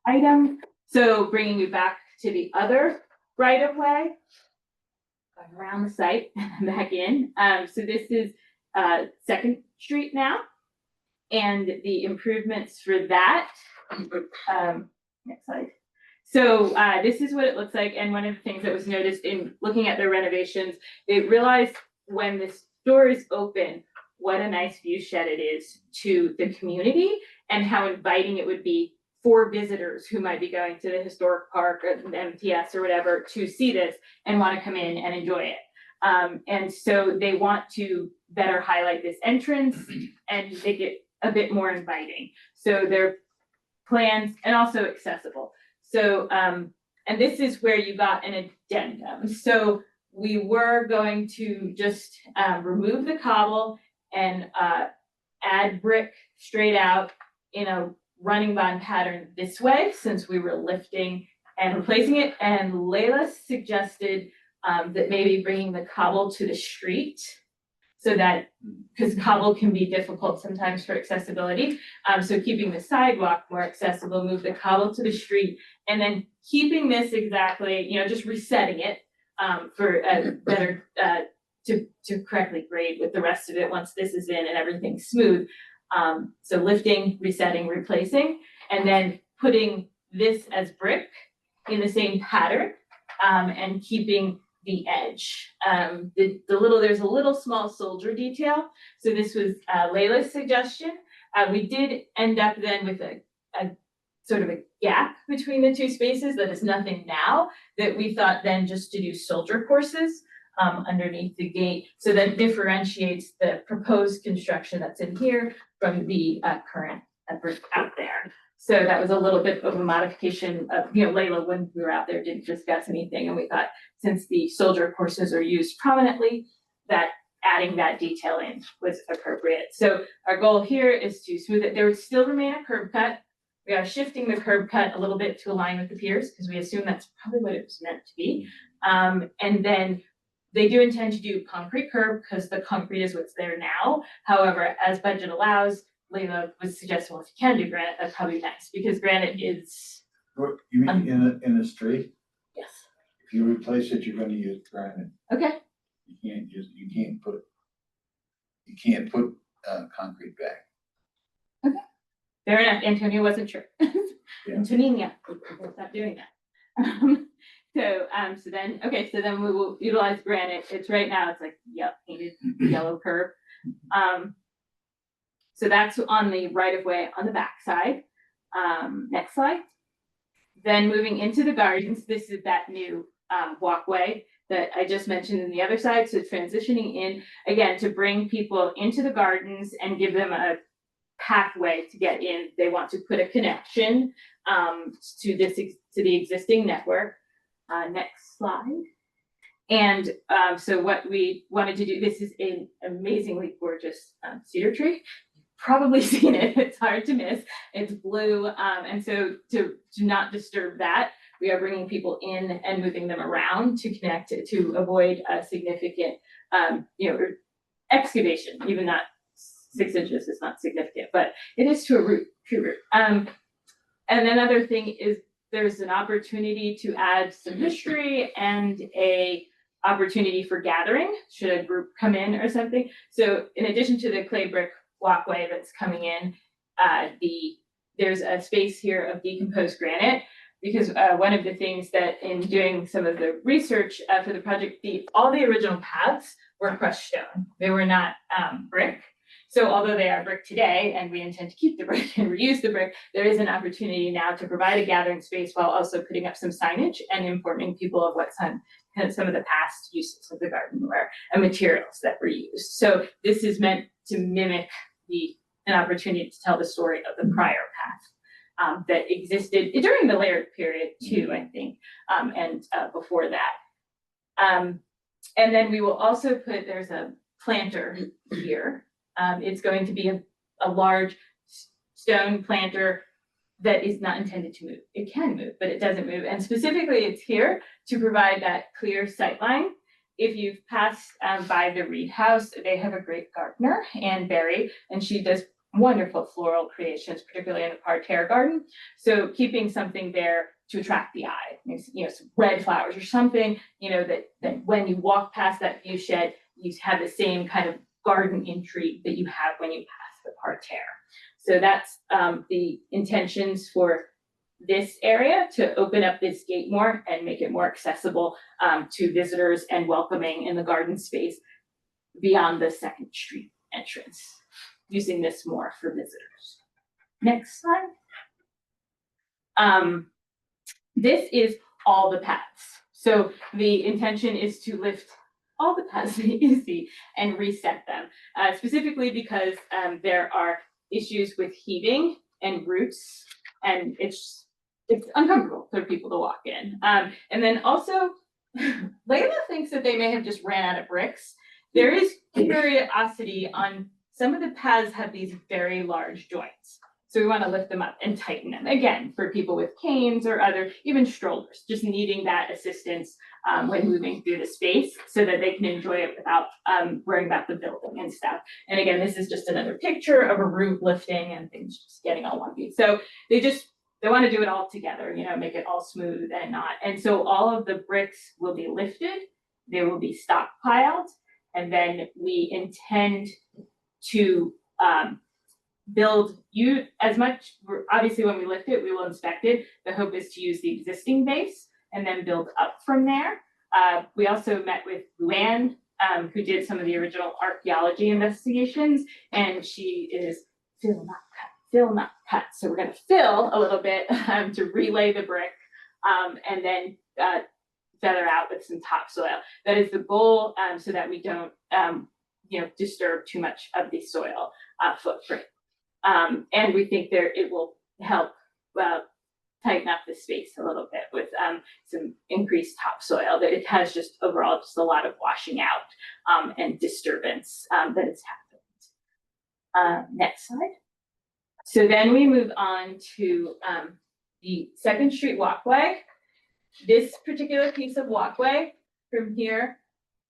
item, so bringing you back to the other right of way, going around the site and back in. So this is 2nd Street now, and the improvements for that. Next slide. So this is what it looks like, and one of the things that was noticed in looking at their renovations, they realized when the store is open, what a nice view shed it is to the community and how inviting it would be for visitors who might be going to the historic park or the MTS or whatever to see this and want to come in and enjoy it. And so they want to better highlight this entrance and make it a bit more inviting. So their plans and also accessible. So, and this is where you got an addendum. So we were going to just remove the cobble and add brick straight out in a running bond pattern this way, since we were lifting and replacing it. And Layla suggested that maybe bringing the cobble to the street, so that, because cobble can be difficult sometimes for accessibility. So keeping the sidewalk more accessible, move the cobble to the street, and then keeping this exactly, just resetting it for a better, to correctly grade with the rest of it once this is in and everything's smooth. So lifting, resetting, replacing, and then putting this as brick in the same pattern, and keeping the edge. There's a little small soldier detail. So this was Layla's suggestion. We did end up then with a sort of a gap between the two spaces that is nothing now, that we thought then just to do soldier courses underneath the gate. So that differentiates the proposed construction that's in here from the current brick out there. So that was a little bit of a modification of, Layla, when we were out there, didn't discuss anything. And we thought, since the soldier courses are used prominently, that adding that detail in was appropriate. So our goal here is to smooth it. There would still remain a curb cut. We are shifting the curb cut a little bit to align with the piers, because we assume that's probably what it was meant to be. And then they do intend to do concrete curb, because the concrete is what's there now. However, as budget allows, Layla was suggesting, well, if you can do granite, that's probably nice, because granite is. You mean in the street? Yes. If you replace it, you're gonna use granite. Okay. You can't put concrete back. Fair enough. Antonio wasn't sure. Antonia, stop doing that. So then we will utilize granite. It's right now, it's like, painted yellow curb. So that's on the right of way on the back side. Next slide. Then moving into the gardens, this is that new walkway that I just mentioned in the other side. So transitioning in again to bring people into the gardens and give them a pathway to get in. They want to put a connection to the existing network. Next slide. And so what we wanted to do, this is an amazingly gorgeous cedar tree. Probably seen it, it's hard to miss. It's blue, and so to not disturb that, we are bringing people in and moving them around to connect to avoid a significant, excavation. Even not 6 inches is not significant, but it is to a root, true root. And another thing is there's an opportunity to add some history and a opportunity for gathering, should a group come in or something. So in addition to the clay brick walkway that's coming in, there's a space here of decomposed granite. Because one of the things that in doing some of the research for the project, all the original paths were crushed stone. They were not brick. So although they are brick today, and we intend to keep the brick and reuse the brick, there is an opportunity now to provide a gathering space while also putting up some signage and informing people of what some of the past uses of the garden were and materials that were used. So this is meant to mimic an opportunity to tell the story of the prior path that existed during the Laird period too, I think, and before that. And then we will also there's a planter here. It's going to be a large stone planter that is not intended to move. It can move, but it doesn't move. And specifically, it's here to provide that clear sight line. If you've passed by the Reed House, they have a great gardener, Anne Berry, and she does wonderful floral creations, particularly in the parterre garden. So keeping something there to attract the eye, some red flowers or something, that when you walk past that view shed, you have the same kind of garden intrigue that you have when you pass the parterre. So that's the intentions for this area, to open up this gate more and make it more accessible to visitors and welcoming in the garden space beyond the 2nd Street entrance, using this more for visitors. Next slide. This is all the paths. So the intention is to lift all the paths that you see and reset them, specifically because there are issues with heaving and roots, and it's uncomfortable for people to walk in. And then also, Layla thinks that they may have just ran out of bricks. There is curiosity on some of the paths have these very large joints. So we want to lift them up and tighten them. Again, for people with canes or even strollers, just needing that assistance when moving through the space so that they can enjoy it without worrying about the building and stuff. And again, this is just another picture of a root lifting and things just getting all wonky. So they want to do it all together, make it all smooth and not. And so all of the bricks will be lifted, they will be stockpiled, and then we intend to build as much. Obviously, when we lift it, we will inspect it. The hope is to use the existing base and then build up from there. We also met with Luann, who did some of the original archaeology investigations, and she is fill not cut. So we're going to fill a little bit to relay the brick, and then feather out with some topsoil. That is the goal, so that we don't disturb too much of the soil footprint. And we think it will help tighten up the space a little bit with some increased topsoil. That it has just overall just a lot of washing out and disturbance that has happened. Next slide. So then we move on to the 2nd Street walkway. This particular piece of walkway from here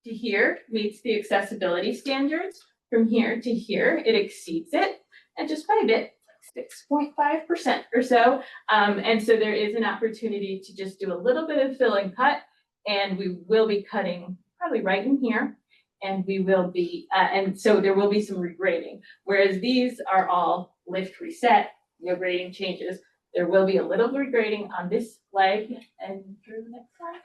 to here meets the accessibility standards. From here to here, it exceeds it, and just by a bit, 6.5% or so. And so there is an opportunity to just do a little bit of fill and cut, and we will be cutting probably right in here. And we will be, and so there will be some regrading. Whereas these are all lift, reset, no grading changes. There will be a little regrading on this leg, and through the next slide.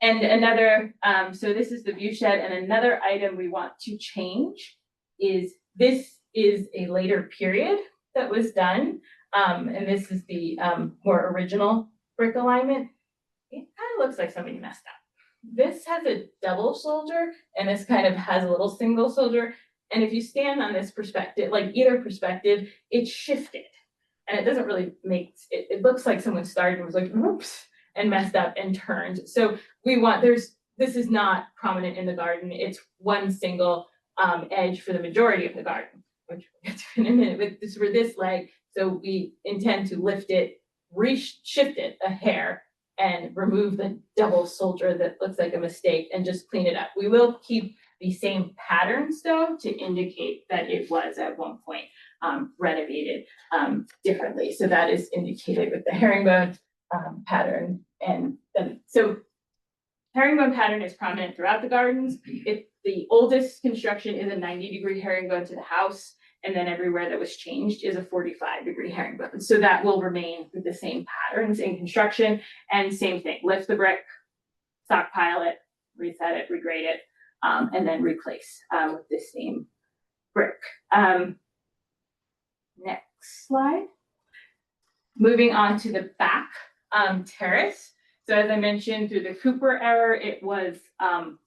And another, so this is the view shed, and another item we want to change is this is a later period that was done. And this is the more original brick alignment. It kind of looks like somebody messed up. This has a double soldier, and this kind of has a little single soldier. And if you stand on this perspective, like either perspective, it's shifted. And it doesn't really make, it looks like someone started and was like, whoops, and messed up and turned. So we want, this is not prominent in the garden. It's one single edge for the majority of the garden, which we'll get to in a minute, but this for this leg. So we intend to lift it, shift it a hair, and remove the double soldier that looks like a mistake and just clean it up. We will keep the same patterns though to indicate that it was at one point renovated differently. So that is indicated with the herringbone pattern. And then, so herringbone pattern is prominent throughout the gardens. The oldest construction is a 90-degree herringbone to the house. And then everywhere that was changed is a 45-degree herringbone. So that will remain with the same patterns in construction. And same thing, lift the brick, stockpile it, reset it, regrade it, and then replace with the same brick. Next slide. Moving on to the back terrace. So as I mentioned, through the Cooper era, it was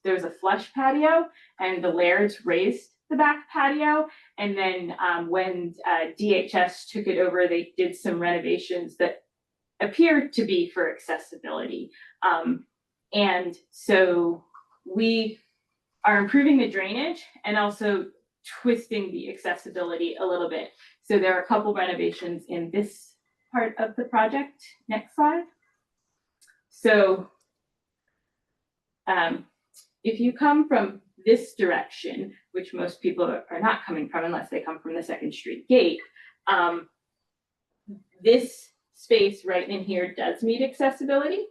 there was a flush patio, and the Lairds raised the back patio. And then when DHS took it over, they did some renovations that appeared to be for accessibility. And so we are improving the drainage and also twisting the accessibility a little bit. So there are a couple renovations in this part of the project. Next slide. So if you come from this direction, which most people are not coming from unless they come from the Second Street gate, this space right in here does meet accessibility.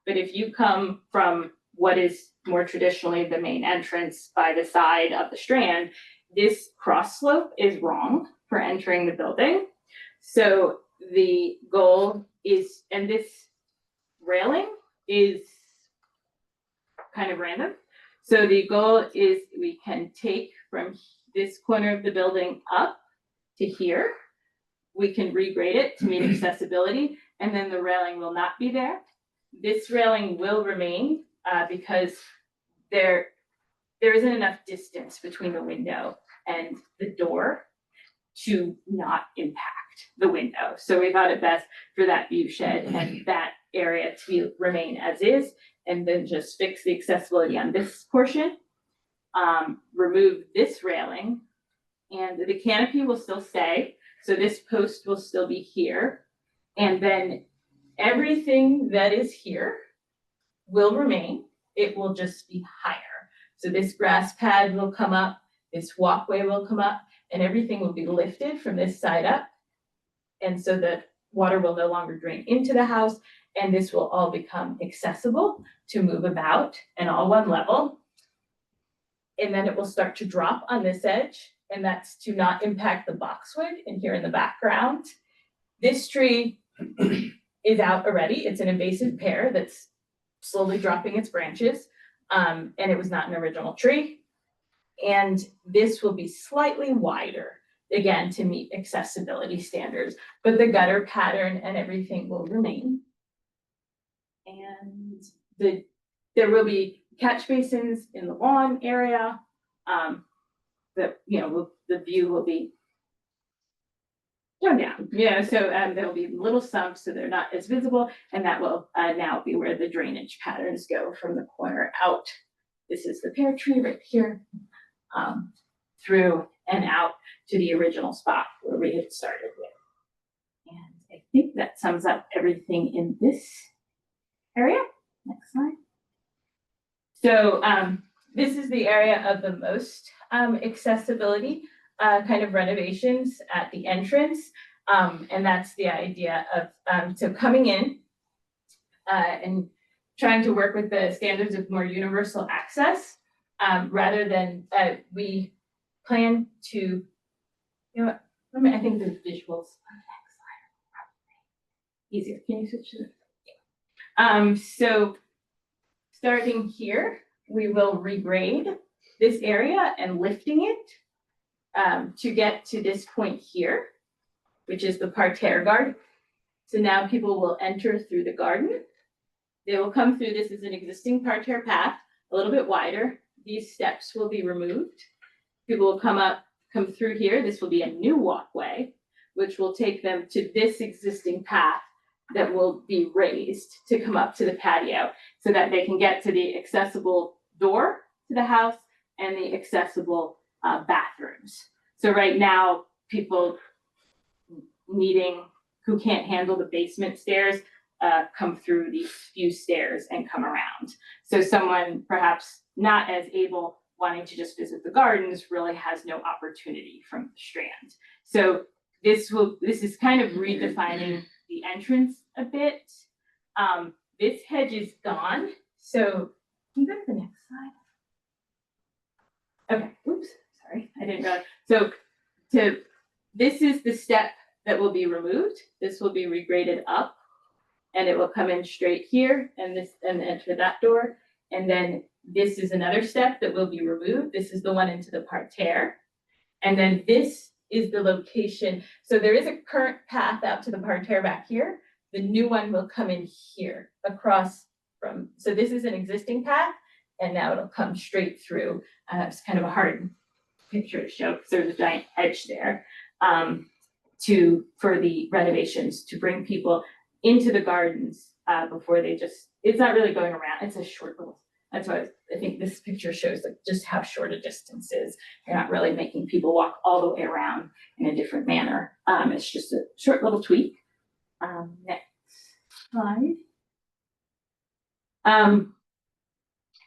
But if you come from what is more traditionally the main entrance by the side of the Strand, this cross slope is wrong for entering the building. So the goal is, and this railing is kind of random. So the goal is we can take from this corner of the building up to here. We can regrade it to meet accessibility, and then the railing will not be there. This railing will remain because there isn't enough distance between the window and the door to not impact the window. So we thought it best for that view shed and that area to remain as is, and then just fix the accessibility on this portion. Remove this railing, and the canopy will still stay. So this post will still be here. And then everything that is here will remain. It will just be higher. So this grass pad will come up, this walkway will come up, and everything will be lifted from this side up. And so the water will no longer drain into the house, and this will all become accessible to move about and all one level. And then it will start to drop on this edge, and that's to not impact the boxwood in here in the background. This tree is out already. It's an invasive pear that's slowly dropping its branches, and it was not an original tree. And this will be slightly wider, again, to meet accessibility standards, but the gutter pattern and everything will remain. And there will be catch basins in the lawn area. The view will be toned down, so there'll be little sumps, so they're not as visible, and that will now be where the drainage patterns go from the corner out. This is the pear tree right here, through and out to the original spot where we had started with. And I think that sums up everything in this area. Next slide. So this is the area of the most accessibility kind of renovations at the entrance. And that's the idea of so coming in and trying to work with the standards of more universal access rather than we plan to, I think the visuals on the next slide are probably easier. Can you switch to the so starting here, we will regrade this area and lifting it to get to this point here, which is the parterre garden. So now people will enter through the garden. They will come through, this is an existing parterre path, a little bit wider. These steps will be removed. People will come through here. This will be a new walkway, which will take them to this existing path that will be raised to come up to the patio so that they can get to the accessible door to the house and the accessible bathrooms. So right now, people who can't handle the basement stairs come through these few stairs and come around. So someone perhaps not as able, wanting to just visit the gardens, really has no opportunity from the Strand. So this is kind of redefining the entrance a bit. This hedge is gone, so Can you go to the next slide? Okay, oops, sorry, I didn't realize. So this is the step that will be removed. This will be regraded up. And it will come in straight here and enter that door. And then this is another step that will be removed. This is the one into the parterre. And then this is the location. So there is a current path out to the parterre back here. The new one will come in here across from, so this is an existing path and now it'll come straight through. It's kind of a hard picture to show because there's a giant hedge there for the renovations to bring people into the gardens before they it's not really going around. It's a short little, that's why I think this picture shows like just how short a distance is. You're not really making people walk all the way around in a different manner. It's just a short little tweak. Next slide.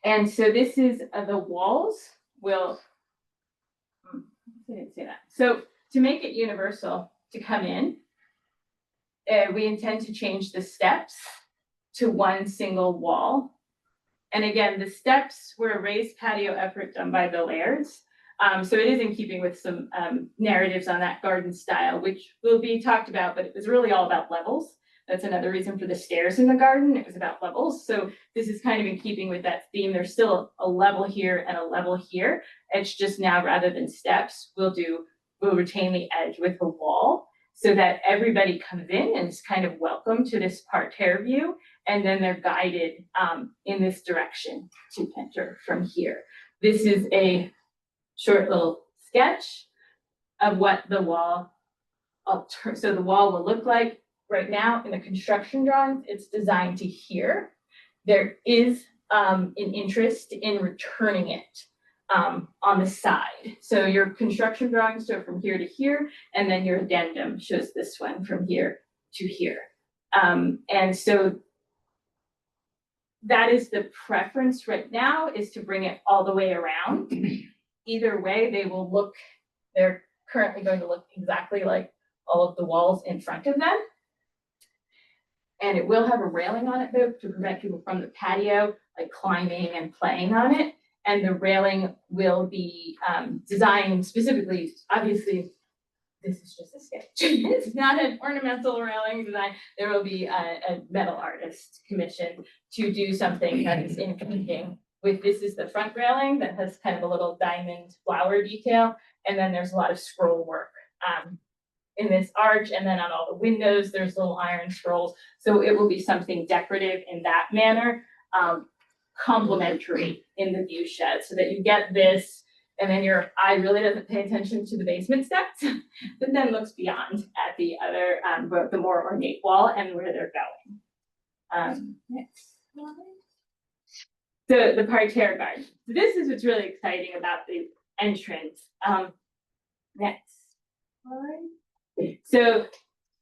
And so this is the walls will, I didn't say that. So to make it universal to come in, we intend to change the steps to one single wall. And again, the steps were a raised patio effort done by the Lairds. So it is in keeping with some narratives on that garden style, which will be talked about, but it was really all about levels. That's another reason for the stairs in the garden. It was about levels. So this is kind of in keeping with that theme. There's still a level here and a level here. It's just now rather than steps, we'll retain the edge with a wall so that everybody comes in and is kind of welcome to this parterre view. And then they're guided in this direction to enter from here. This is a short little sketch of what the wall, so the wall will look like. Right now in the construction drawings, it's designed to here. There is an interest in returning it on the side. So your construction drawings show from here to here, and then your addendum shows this one from here to here. And so that is the preference right now, is to bring it all the way around. Either way, they're currently going to look exactly like all of the walls in front of them. And it will have a railing on it though, to prevent people from the patio, like climbing and playing on it. And the railing will be designed specifically, obviously, this is just a sketch. It's not an ornamental railing design. There will be a metal artist commissioned to do something that is in keeping with, this is the front railing that has kind of a little diamond flower detail. And then there's a lot of scroll work in this arch, and then on all the windows, there's little iron scrolls. So it will be something decorative in that manner, complementary in the view shed, so that you get this, and then your eye really doesn't pay attention to the basement steps, but then looks beyond at the other, the more ornate wall and where they're going. Next slide. So the parterre garden. So this is what's really exciting about the entrance. Next slide. So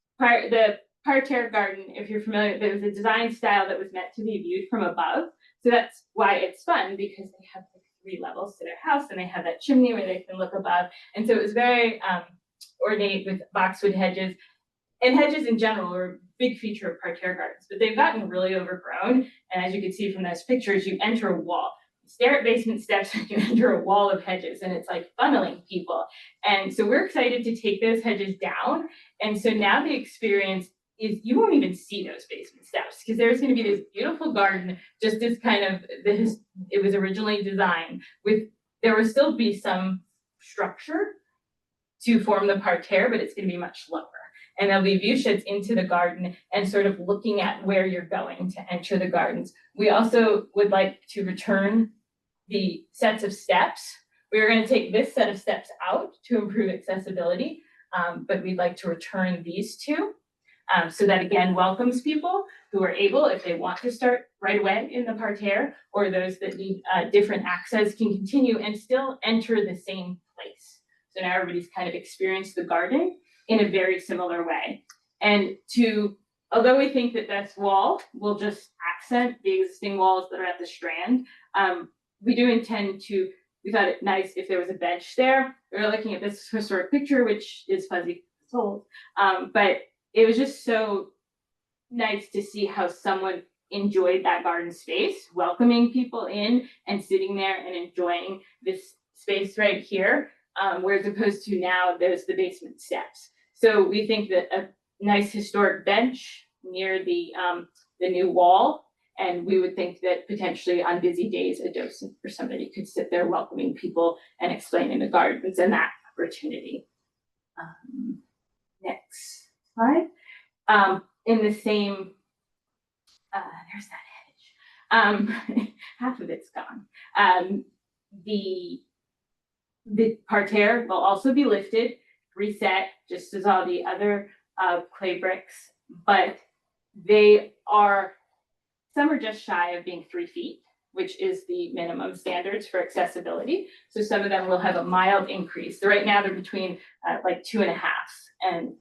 the parterre garden, if you're familiar, there was a design style that was meant to be viewed from above. So that's why it's fun, because they have like 3 levels to their house and they have that chimney where they can look above. And so it was very ornate with boxwood hedges, and hedges in general are a big feature of parterre gardens, but they've gotten really overgrown. And as you can see from those pictures, you enter a wall. Stare at basement steps and you enter a wall of hedges, and it's like funneling people. And so we're excited to take those hedges down. And so now the experience is you won't even see those basement steps, because there's going to be this beautiful garden, just as kind of it was originally designed with, there will still be some structure to form the parterre, but it's going to be much lower. And there'll be view sheds into the garden and sort of looking at where you're going to enter the gardens. We also would like to return the sets of steps. We're going to take this set of steps out to improve accessibility, but we'd like to return these 2. So that again welcomes people who are able, if they want to start right away in the parterre, or those that need different access can continue and still enter the same place. So now everybody's kind of experienced the garden in a very similar way. And although we think that this wall will just accent the existing walls that are at the Strand, we do intend to, we thought it nice if there was a bench there. We were looking at this historic picture, which is fuzzy, it's old, but it was just so nice to see how someone enjoyed that garden space, welcoming people in and sitting there and enjoying this space right here. Whereas opposed to now, there's the basement steps. So we think that a nice historic bench near the new wall, and we would think that potentially on busy days, a docent or somebody could sit there welcoming people and explaining the gardens and that opportunity. Next slide. In the same, there's that hedge. Half of it's gone. The parterre will also be lifted, reset, just as all the other clay bricks, but some are just shy of being 3 feet, which is the minimum standards for accessibility. So some of them will have a mild increase. So right now they're between like 2.5 and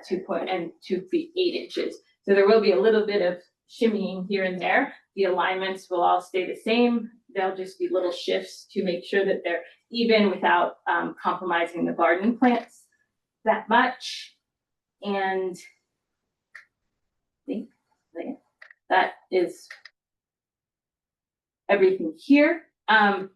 2 feet 8 inches. So there will be a little bit of shimmying here and there. The alignments will all stay the same. There'll just be little shifts to make sure that they're even without compromising the garden plants that much. And I think that is everything here. And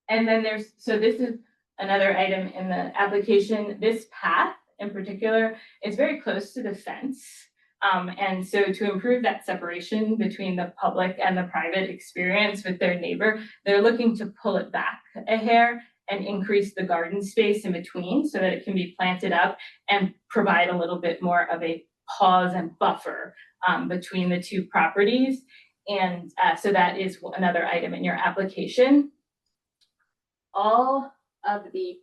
then this is another item in the application. This path in particular is very close to the fence. And so to improve that separation between the public and the private experience with their neighbor, they're looking to pull it back a hair and increase the garden space in between so that it can be planted up and provide a little bit more of a pause and buffer between the two properties. And so that is another item in your application. All of the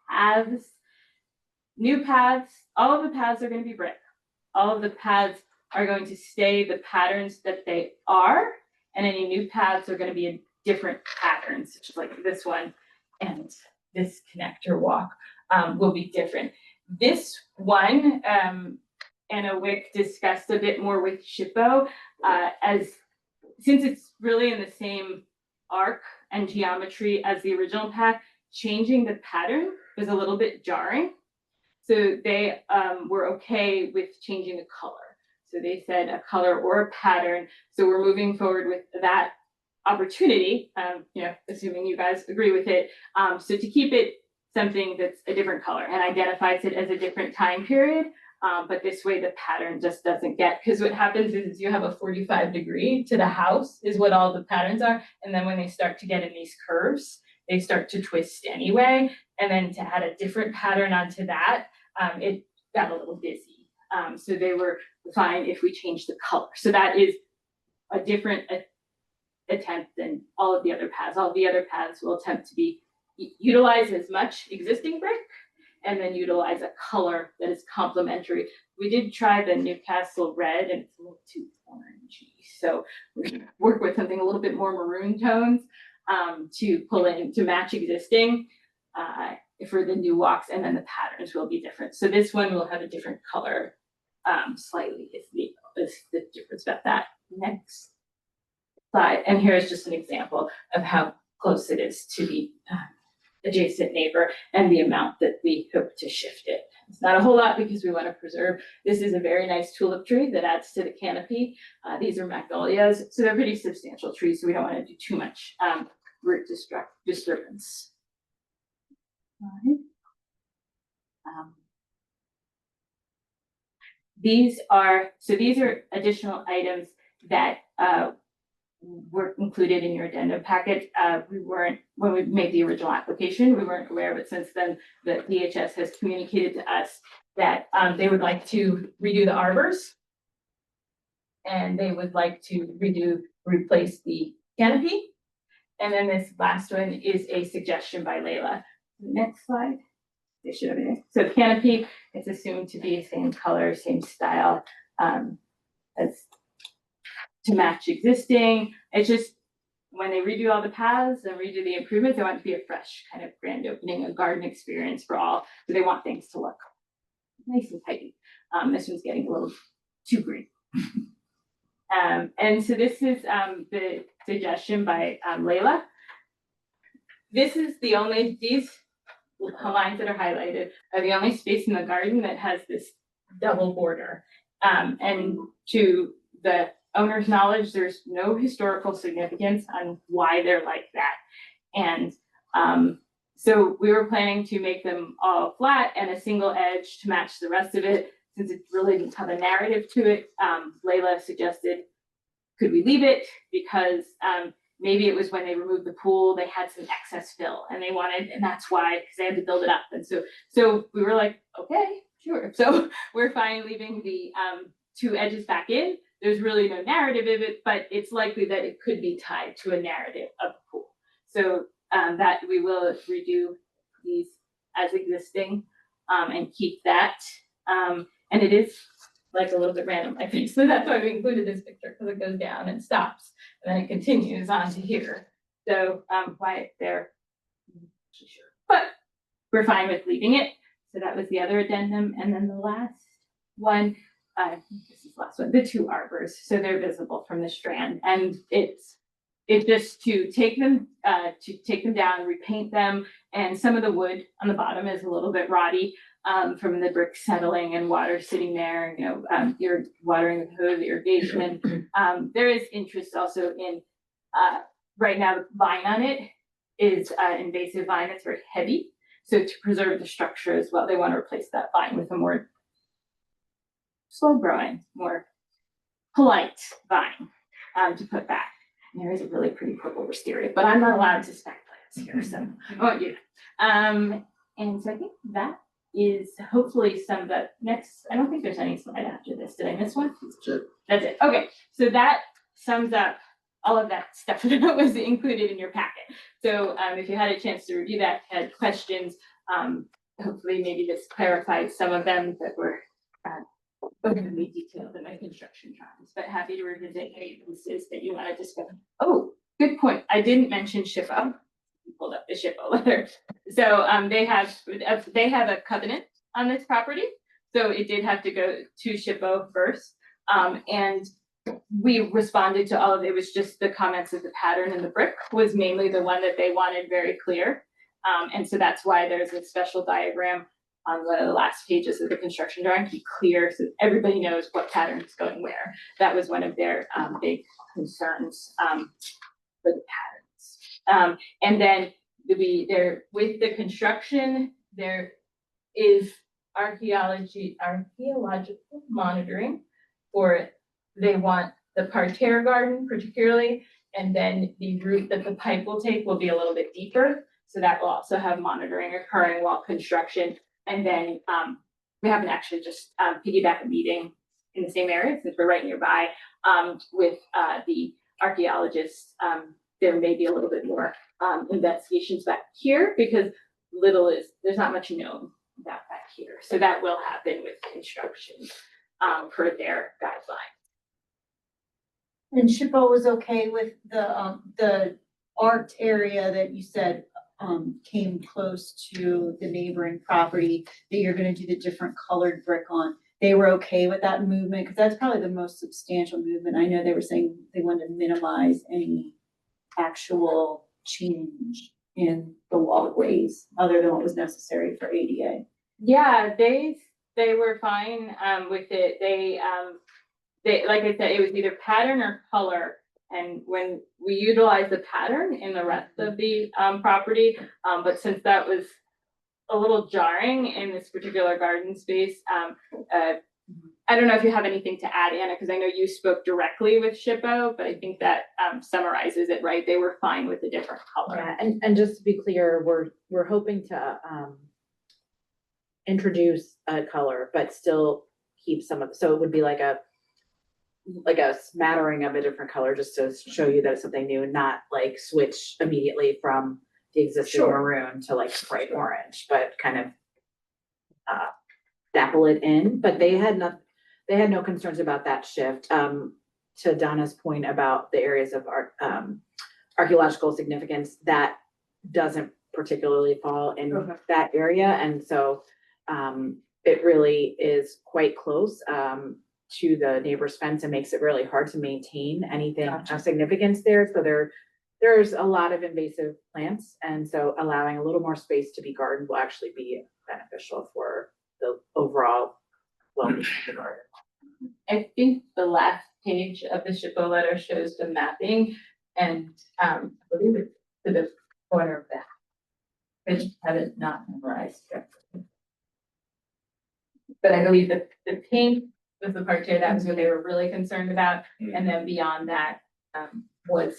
paths, new paths, all of the paths are going to be brick. All of the paths are going to stay the patterns that they are, and any new paths are going to be in different patterns, such as like this one and this connector walk will be different. This one, Anna Wick discussed a bit more with Shippo, since it's really in the same arc and geometry as the original path, changing the pattern was a little bit jarring. So they were okay with changing the color. So they said a color or a pattern. So we're moving forward with that opportunity, assuming you guys agree with it. So to keep it something that's a different color and identifies it as a different time period. But this way the pattern just doesn't get, because what happens is you have a 45-degree to the house is what all the patterns are. And then when they start to get in these curves, they start to twist anyway. And then to add a different pattern onto that, it got a little busy. So they were fine if we change the color. So that is a different attempt than all of the other paths. All the other paths will attempt to be utilize as much existing brick and then utilize a color that is complementary. We did try the Newcastle red and it's a little too orangey. So we work with something a little bit more maroon tones to pull in to match existing for the new walks, and then the patterns will be different. So this one will have a different color slightly is the difference about that. Next slide. And here's just an example of how close it is to the adjacent neighbor and the amount that we hope to shift it. It's not a whole lot because we want to preserve. This is a very nice tulip tree that adds to the canopy. These are magnolias, so they're pretty substantial trees, so we don't want to do too much root disturbance. These are additional items that were included in your addendum packet. When we made the original application, we weren't aware of it. Since then, the DHS has communicated to us that they would like to redo the arbors. And they would like to replace the canopy. And then this last one is a suggestion by Layla. Next slide. They should have been. So canopy, it's assumed to be same color, same style as to match existing. It's just when they redo all the paths and redo the improvements, they want it to be a fresh kind of grand opening, a garden experience for all. So they want things to look nice and tidy. This one's getting a little too green. And so this is the suggestion by Layla. This is these lines that are highlighted are the only space in the garden that has this double border. And to the owner's knowledge, there's no historical significance on why they're like that. And, so we were planning to make them all flat and a single edge to match the rest of it. Since it really didn't have a narrative to it, Layla suggested, could we leave it? Because, maybe it was when they removed the pool, they had some excess fill and they wanted, and that's why, because they had to build it up. And so we were like, okay, sure. So we're fine leaving the, two edges back in. There's really no narrative of it, but it's likely that it could be tied to a narrative of the pool. So, that we will redo these as existing, and keep that. And it is like a little bit random, I think. So that's why we included this picture, because it goes down and stops, and then it continues on to here. So, why there, sure. But we're fine with leaving it. So that was the other addendum. And then the last one, this is the last one, the two arbors. So they're visible from the strand, and it's just to take them down, repaint them. And some of the wood on the bottom is a little bit rotty, from the brick settling and water sitting there, you're watering with hose irrigation. There is interest also in, right now, the vine on it is invasive vine. It's very heavy. So to preserve the structure as well, they want to replace that vine with a more slow growing, more polite vine, to put back. And there is a really pretty purple wisteria, but I'm not allowed to spec plants here, so I won't do that. And so I think that is hopefully some of the next, I don't think there's any slide after this. Did I miss one? Sure. That's it. Okay, so that sums up all of that stuff that was included in your packet. So if you had a chance to review that, had questions, hopefully maybe this clarified some of them that were overly detailed in my construction drawings, but happy to revisit any pieces that you want to discuss. Oh, good point. I didn't mention SHPO. Pulled up the SHPO letter. So they have a covenant on this property. So it did have to go to SHPO first. And we responded to all of it. It was just the comments of the pattern and the brick was mainly the one that they wanted very clear. And so that's why there's a special diagram on one of the last pages of the construction drawing to be clear so everybody knows what pattern is going where. That was one of their big concerns for the patterns. And then with the construction, there is archaeological monitoring for it. They want the parterre garden particularly, and then the route that the pipe will take will be a little bit deeper. So that will also have monitoring occurring while construction. And then we haven't actually just piggyback a meeting in the same area since we're right nearby with the archaeologists. There may be a little bit more investigations back here because there's not much known about back here. So that will happen with construction per their guidelines. And SHPO was okay with the art area that you said came close to the neighboring property that you're gonna do the different colored brick on. They were okay with that movement, because that's probably the most substantial movement. I know they were saying they wanted to minimize any actual change in the walkways other than what was necessary for ADA. Yeah, they were fine with it. They like I said, it was either pattern or color. And when we utilized the pattern in the rest of the property, but since that was a little jarring in this particular garden space, I don't know if you have anything to add, Anna, because I know you spoke directly with SHPO, but I think that summarizes it, right? They were fine with the different color. Yeah, and just to be clear, we're hoping to introduce a color, but still keep some of, so it would be like a smattering of a different color, just to show you that it's something new and not like switch immediately from the existing maroon to like bright orange, but kind of dapple it in. But they had no concerns about that shift. To Donna's point about the areas of archaeological significance, that doesn't particularly fall in that area. And so it really is quite close to the neighbor's fence and makes it really hard to maintain anything of significance there. So there's a lot of invasive plants. And so allowing a little more space to be gardened will actually be beneficial for the overall well-being of the garden. I think the last page of the SHPO letter shows the mapping and, I believe it's to the corner of that. I just have it not memorized correctly. But I believe that the pink was the part here, that was what they were really concerned about, and then beyond that, was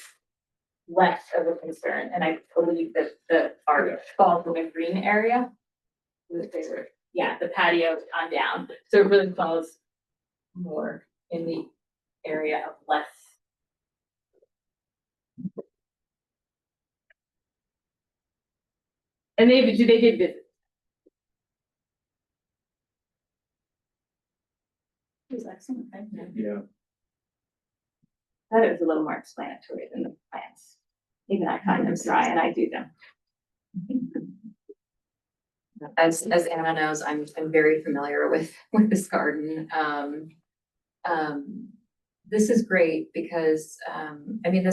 less of a concern, and I believe that the art falls in the green area. That they were, yeah, the patio on down, so it really falls more in the area of less. And they did visit. It was excellent, thank you. Yeah. Thought it was a little more explanatory than the plans. Even I find them dry and I do them. As Anna knows, I'm very familiar with this garden. This is great because, I mean,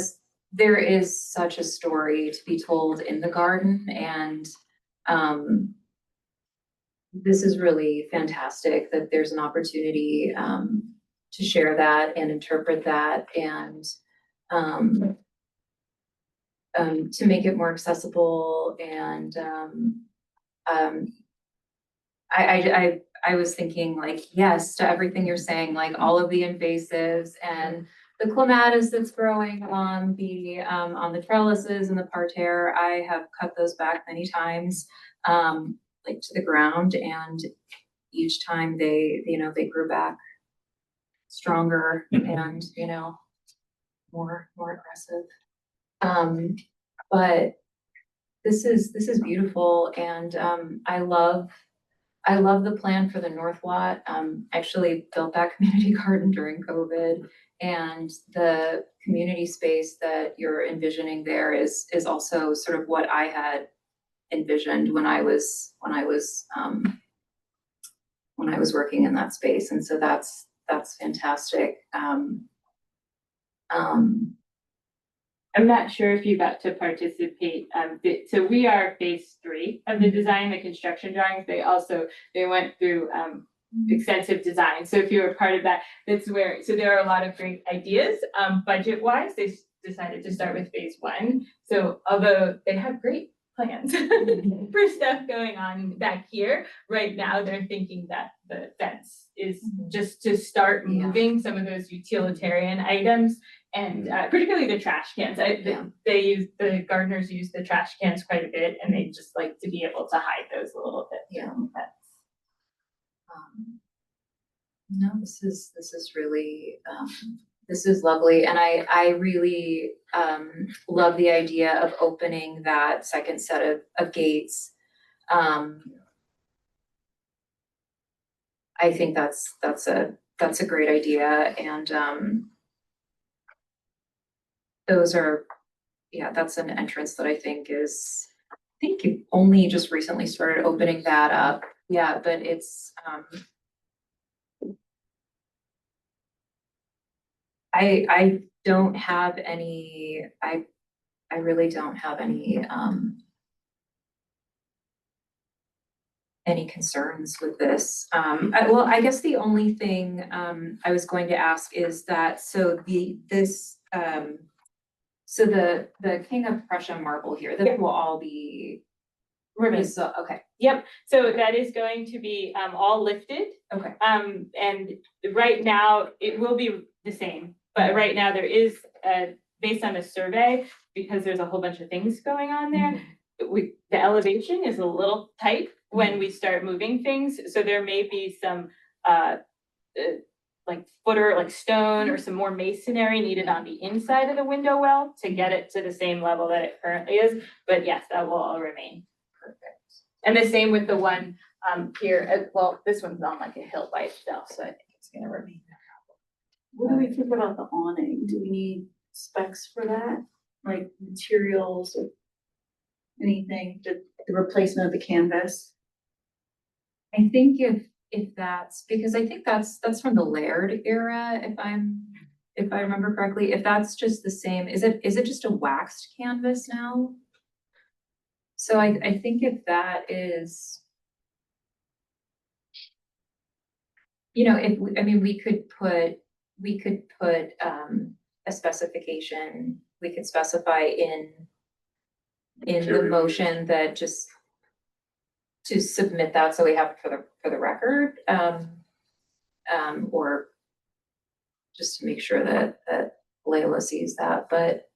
there is such a story to be told in the garden, and this is really fantastic that there's an opportunity to share that and interpret that, and to make it more accessible. And I was thinking, like, yes to everything you're saying, like all of the invasives and the clematis that's growing on the trellises and the parterre. I have cut those back many times, like to the ground, and each time they grew back stronger and, more aggressive. But this is beautiful, and I love the plan for the north lot. Actually built that community garden during COVID, and the community space that you're envisioning there is also sort of what I had envisioned when I was working in that space, and so that's fantastic. I'm not sure if you got to participate, so we are phase 3 of the design, the construction drawings. They went through extensive design. So if you were part of that, so there are a lot of great ideas. Budget wise, they decided to start with phase 1. So although they have great plans for stuff going on back here, right now they're thinking that the fence is just to start moving some of those utilitarian items. And particularly the trash cans. The gardeners use the trash cans quite a bit, and they just like to be able to hide those a little bit. Yeah. No, this is really, this is lovely, and I really love the idea of opening that second set of gates. I think that's a great idea, and that's an entrance that I think you only just recently started opening that up. Yeah, but it's, I don't have any, I really don't have any concerns with this. I guess the only thing I was going to ask is that, so the King of Prussia marble here, that will all be Ribbons. Okay. Yep, so that is going to be all lifted. Okay. And right now it will be the same, but right now there is, based on the survey, because there's a whole bunch of things going on there, the elevation is a little tight when we start moving things, so there may be some like footer, like stone, or some more masonry needed on the inside of the window well to get it to the same level that it currently is. But yes, that will all remain. Perfect. And the same with the one here. Well, this one's on like a hill by itself, so I think it's gonna remain. What do we think about the awning? Do we need specs for that? Like materials or anything, the replacement of the canvas? I think if that's, because I think that's from the Laird era, if I remember correctly, if that's just the same, is it just a waxed canvas now? So I think if that is, we could put we could put, a specification, we could specify in the Materials. motion that just to submit that, so we have it for the record, or just to make sure that Layla sees that, but,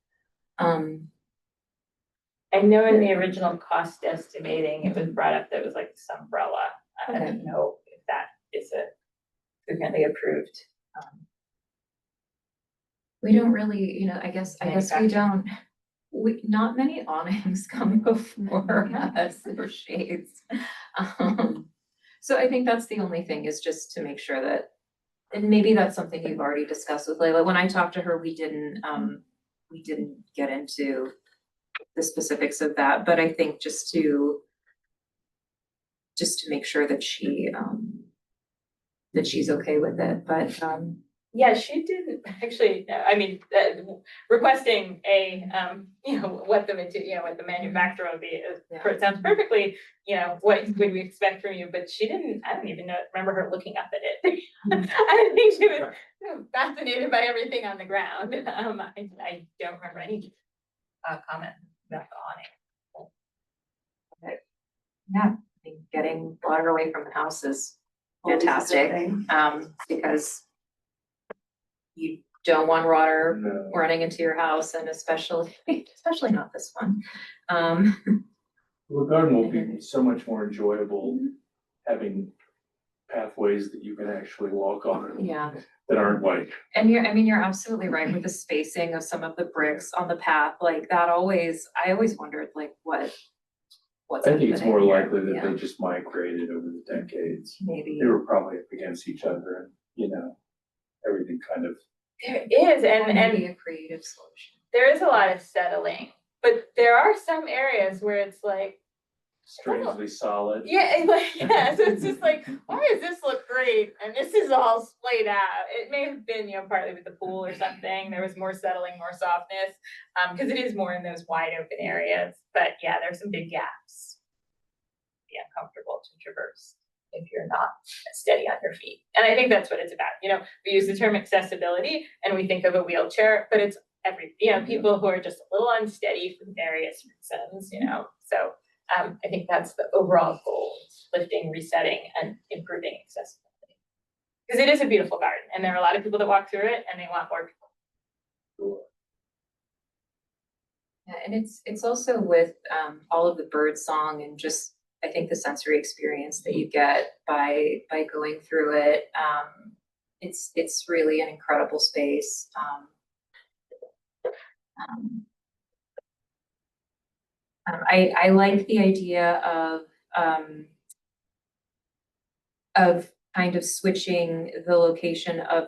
I know in the original cost estimating, it was brought up that it was like this umbrella. I Okay. don't know if that is a frequently approved. we don't really, I guess we don't, not many awnings come before us or shades. So I think that's the only thing, is just to make sure that, and maybe that's something you've already discussed with Layla. When I talked to her, we didn't get into the specifics of that, but I think just to make sure that she's okay with it, but, Yeah, she did actually, I mean, requesting what the manufacturer would be, it sounds perfectly, what would we expect from you, but she didn't, I don't even remember her looking up at it. I think she was fascinated by everything on the ground. I don't remember any comment about the awning. yeah, I think getting water away from the house is fantastic, because you don't want water No. running into your house, and especially not this one. The garden will be so much more enjoyable having pathways that you can actually walk on Yeah, that aren't like. and you're absolutely right with the spacing of some of the bricks on the path, like that I always wondered like what's I think it's more happening here. likely that Yeah, they just migrated over the decades. maybe. They were probably up against each other and, everything kind of. There is, Or and maybe a creative solution. there is a lot of settling, but there are some areas where it's like, Strangely solid. yeah, so it's just like, why does this look great? And this is all splayed out. It may have been, partly with the pool or something. There was more settling, more softness, because it is more in those wide open areas. But yeah, there's some big gaps. Be uncomfortable to traverse if you're not steady on your feet. And I think that's what it's about. We use the term accessibility and we think of a wheelchair, but it's people who are just a little unsteady for various reasons, So I think that's the overall goal, lifting, resetting, and improving accessibility. Because it is a beautiful garden, and there are a lot of people that walk through it, and they want more people. Yeah, and it's also with all of the bird song and just I think the sensory experience that you get by going through it. It's really an incredible space. I like the idea of kind of switching the location of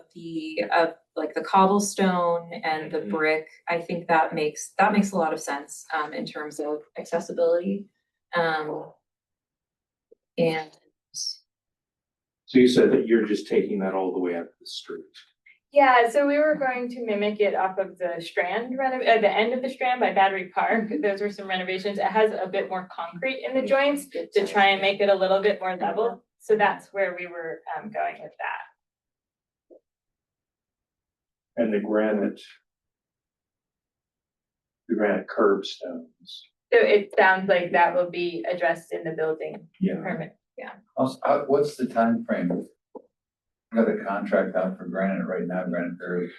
like the cobblestone and the brick. I think that makes a lot of sense in terms of accessibility. And So you said that you're just taking that all the way out to the street. Yeah, so we were going to mimic it off of the Strand the end of the Strand by Battery Park. Those were some renovations. It has a bit more concrete in the joints to try and make it a little bit more level. So that's where we were going with that. And the granite curbstones. So it sounds like that will be addressed in the building permit. Also, what's the time frame? Got a contract out for granite right now, granite curve.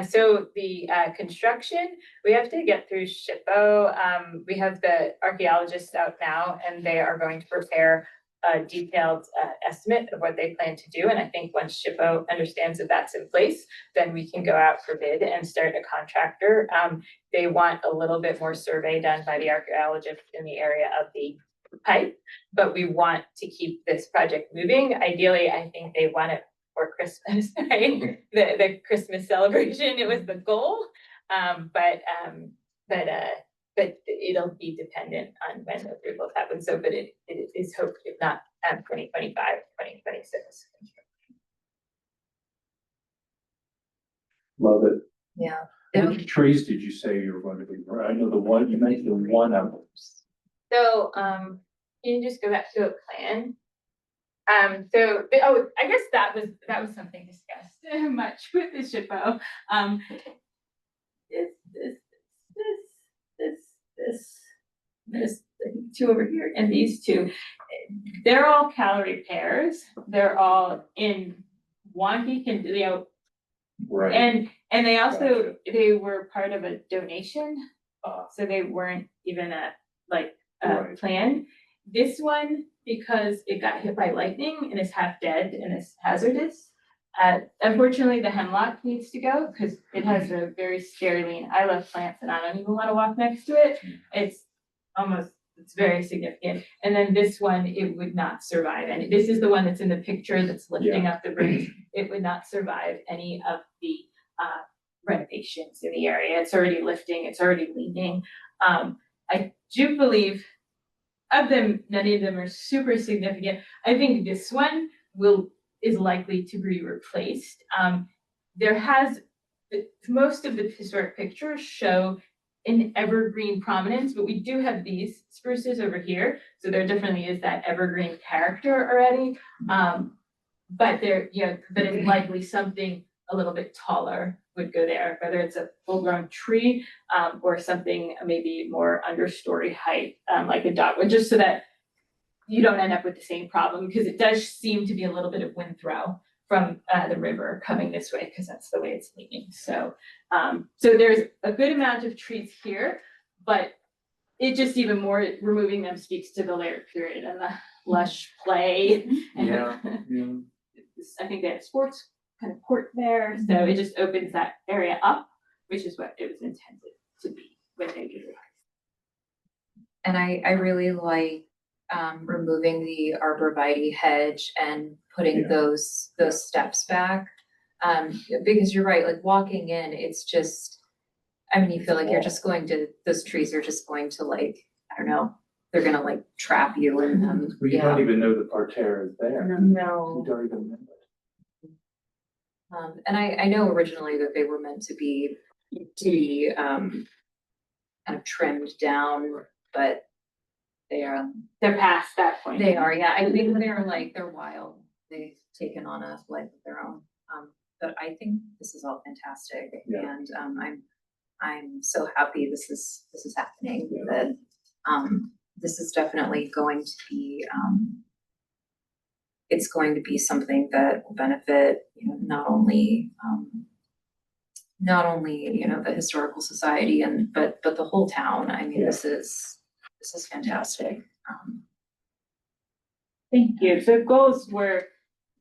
So the construction, we have to get through SHPO. We have the archaeologists out now, and they are going to prepare a detailed estimate of what they plan to do. And I think once SHPO understands that that's in place, then we can go out for bid and start a contractor. They want a little bit more survey done by the archaeologist in the area of the pipe, but we want to keep this project moving. Ideally, I think they want it for Christmas, right? The Christmas celebration, it was the goal. But it'll be dependent on when the approvals happen. So, but it is hoped, if not 2025, 2026. Love it. yeah, How many trees did you say you were going to be? I know you mentioned one of them. So, can you just go back to a plan? I guess that was something discussed much with the SHPO. This, two over here, and these two, they're all calorie pairs. They're all in wonky, Right. and they also, Gotcha. they were part of a donation, so they weren't even Right. plan. This one, because it got hit by lightning and is half dead and is hazardous. Unfortunately, the hemlock needs to go because it has a very scary lean. I love plants and I don't even want to walk next to it. It's very significant. And then this one, it would not survive. And this is the one that's in the picture that's lifting up the roof. It would not survive any of the renovations in the area. It's already lifting, it's already leaning. I do believe of them, none of them are super significant. I think this one is likely to be replaced. Most of the historic pictures show an evergreen prominence, but we do have these spruces over here. So there definitely is that evergreen character already. But it's likely something a little bit taller would go there, whether it's a full-grown tree, or something maybe more understory height, like a dogwood, just so that you don't end up with the same problem, because it does seem to be a little bit of wind throw from the river coming this way, because that's the way it's leaning. So there's a good amount of trees here, but it just even more removing them speaks to the layered period and the lush play. Yeah. I think they had a sports kind of court there, so it just opens that area up, which is what it was intended to be when they did it. And I really like removing the arborvitae hedge and putting Yeah. those steps back. Because you're right, like walking in, it's just, I mean, you feel like you're just going to, those trees are just going to like, I don't know, they're gonna like trap you and Well, you don't even know the parterre is there. You No. don't even know it. And I know originally that they were meant to be kind of trimmed down, but they're past that point. They are, yeah. I think they're wild. They've taken on a life of their own. But I think this is all fantastic, Yeah. and I'm so happy this is happening. Yeah. That this is definitely going to be it's going to be something that will benefit, not only the historical society but the whole town. I mean, Yeah. this is fantastic. Thank you. So goals were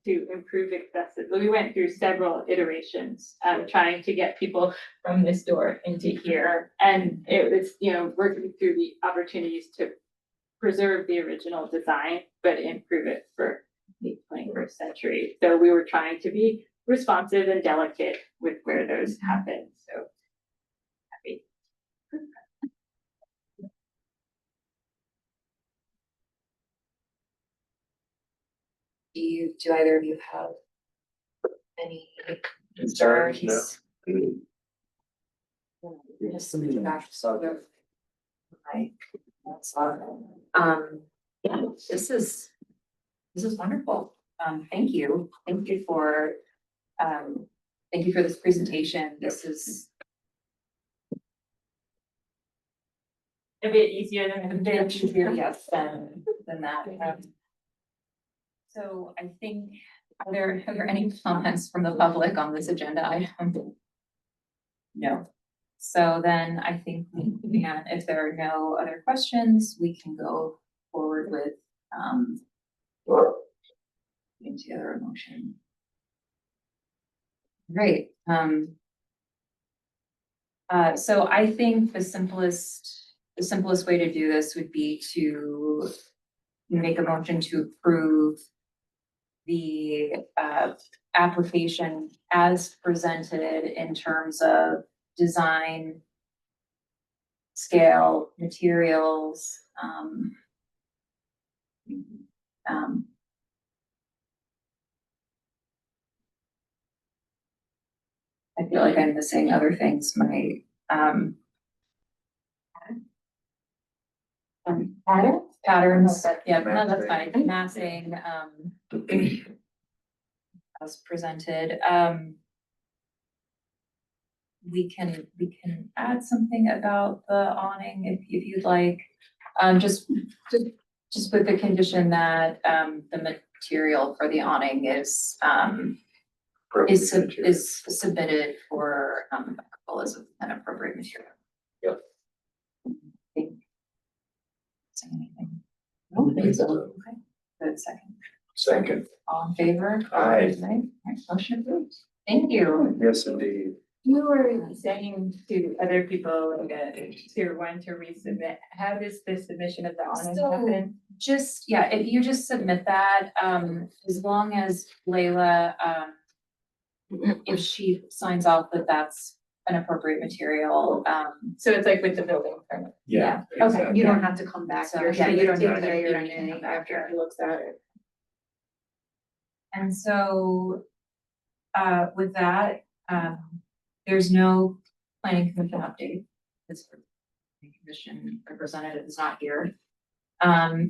to improve accessibility. We went through several iterations, trying to get people from this door into here. And it was, working through the opportunities to preserve the original design, but improve it for the 21st century. So we were trying to be responsive and delicate with where those happen. So happy. Do either of you have any Concerns? concerns? Just back to my notes. Yeah, this is wonderful. Thank you. Thank you for this presentation. This is A bit easier than very easier, yes, than that. So I think, are there any comments from the public on this agenda item? No. So then I think we can, if there are no other questions, we can go forward with into other motion. Great. So I think the simplest way to do this would be to make a motion to approve the application as presented in terms of design, scale, materials, I feel like I'm missing other things. My pattern? patterns, Okay. yeah, no, that's Massing. fine, massing, as presented, we can add something about the awning if you'd like. Just with the condition that, the material for the awning is submitted for, approval as an appropriate material. Yep. Say anything? I don't think so. Okay, good, second. Second. All in favor? Aye. Right, motion approved. Thank you. Yes, indeed. You were saying to other people, like, tier one to resubmit, how does the submission of the awning So- happen? Just, yeah, if you just submit that, as long as Layla, if she signs off that that's an appropriate material, So it's like with the building permit. yeah. Okay, you don't have to come back So, here. yeah, you don't Take need a to- day you or don't need to come nay back after here. he looks at it. And so, with that, there's no planning commission update. This commission representative is not here.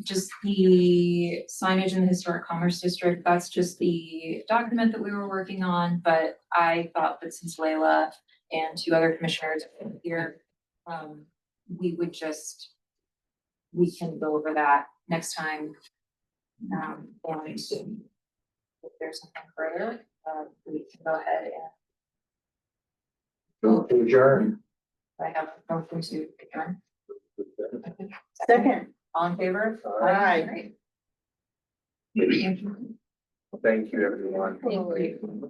Just the signage in the historic commerce district, that's just the document that we were working on, but I thought that since Layla and two other commissioners are here, we can go over that next time. And if there's something further, we can go ahead and Adjourn. I have a motion to adjourn. Second. All in favor? Aye. Great. Thank you, everyone. Thank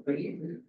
you.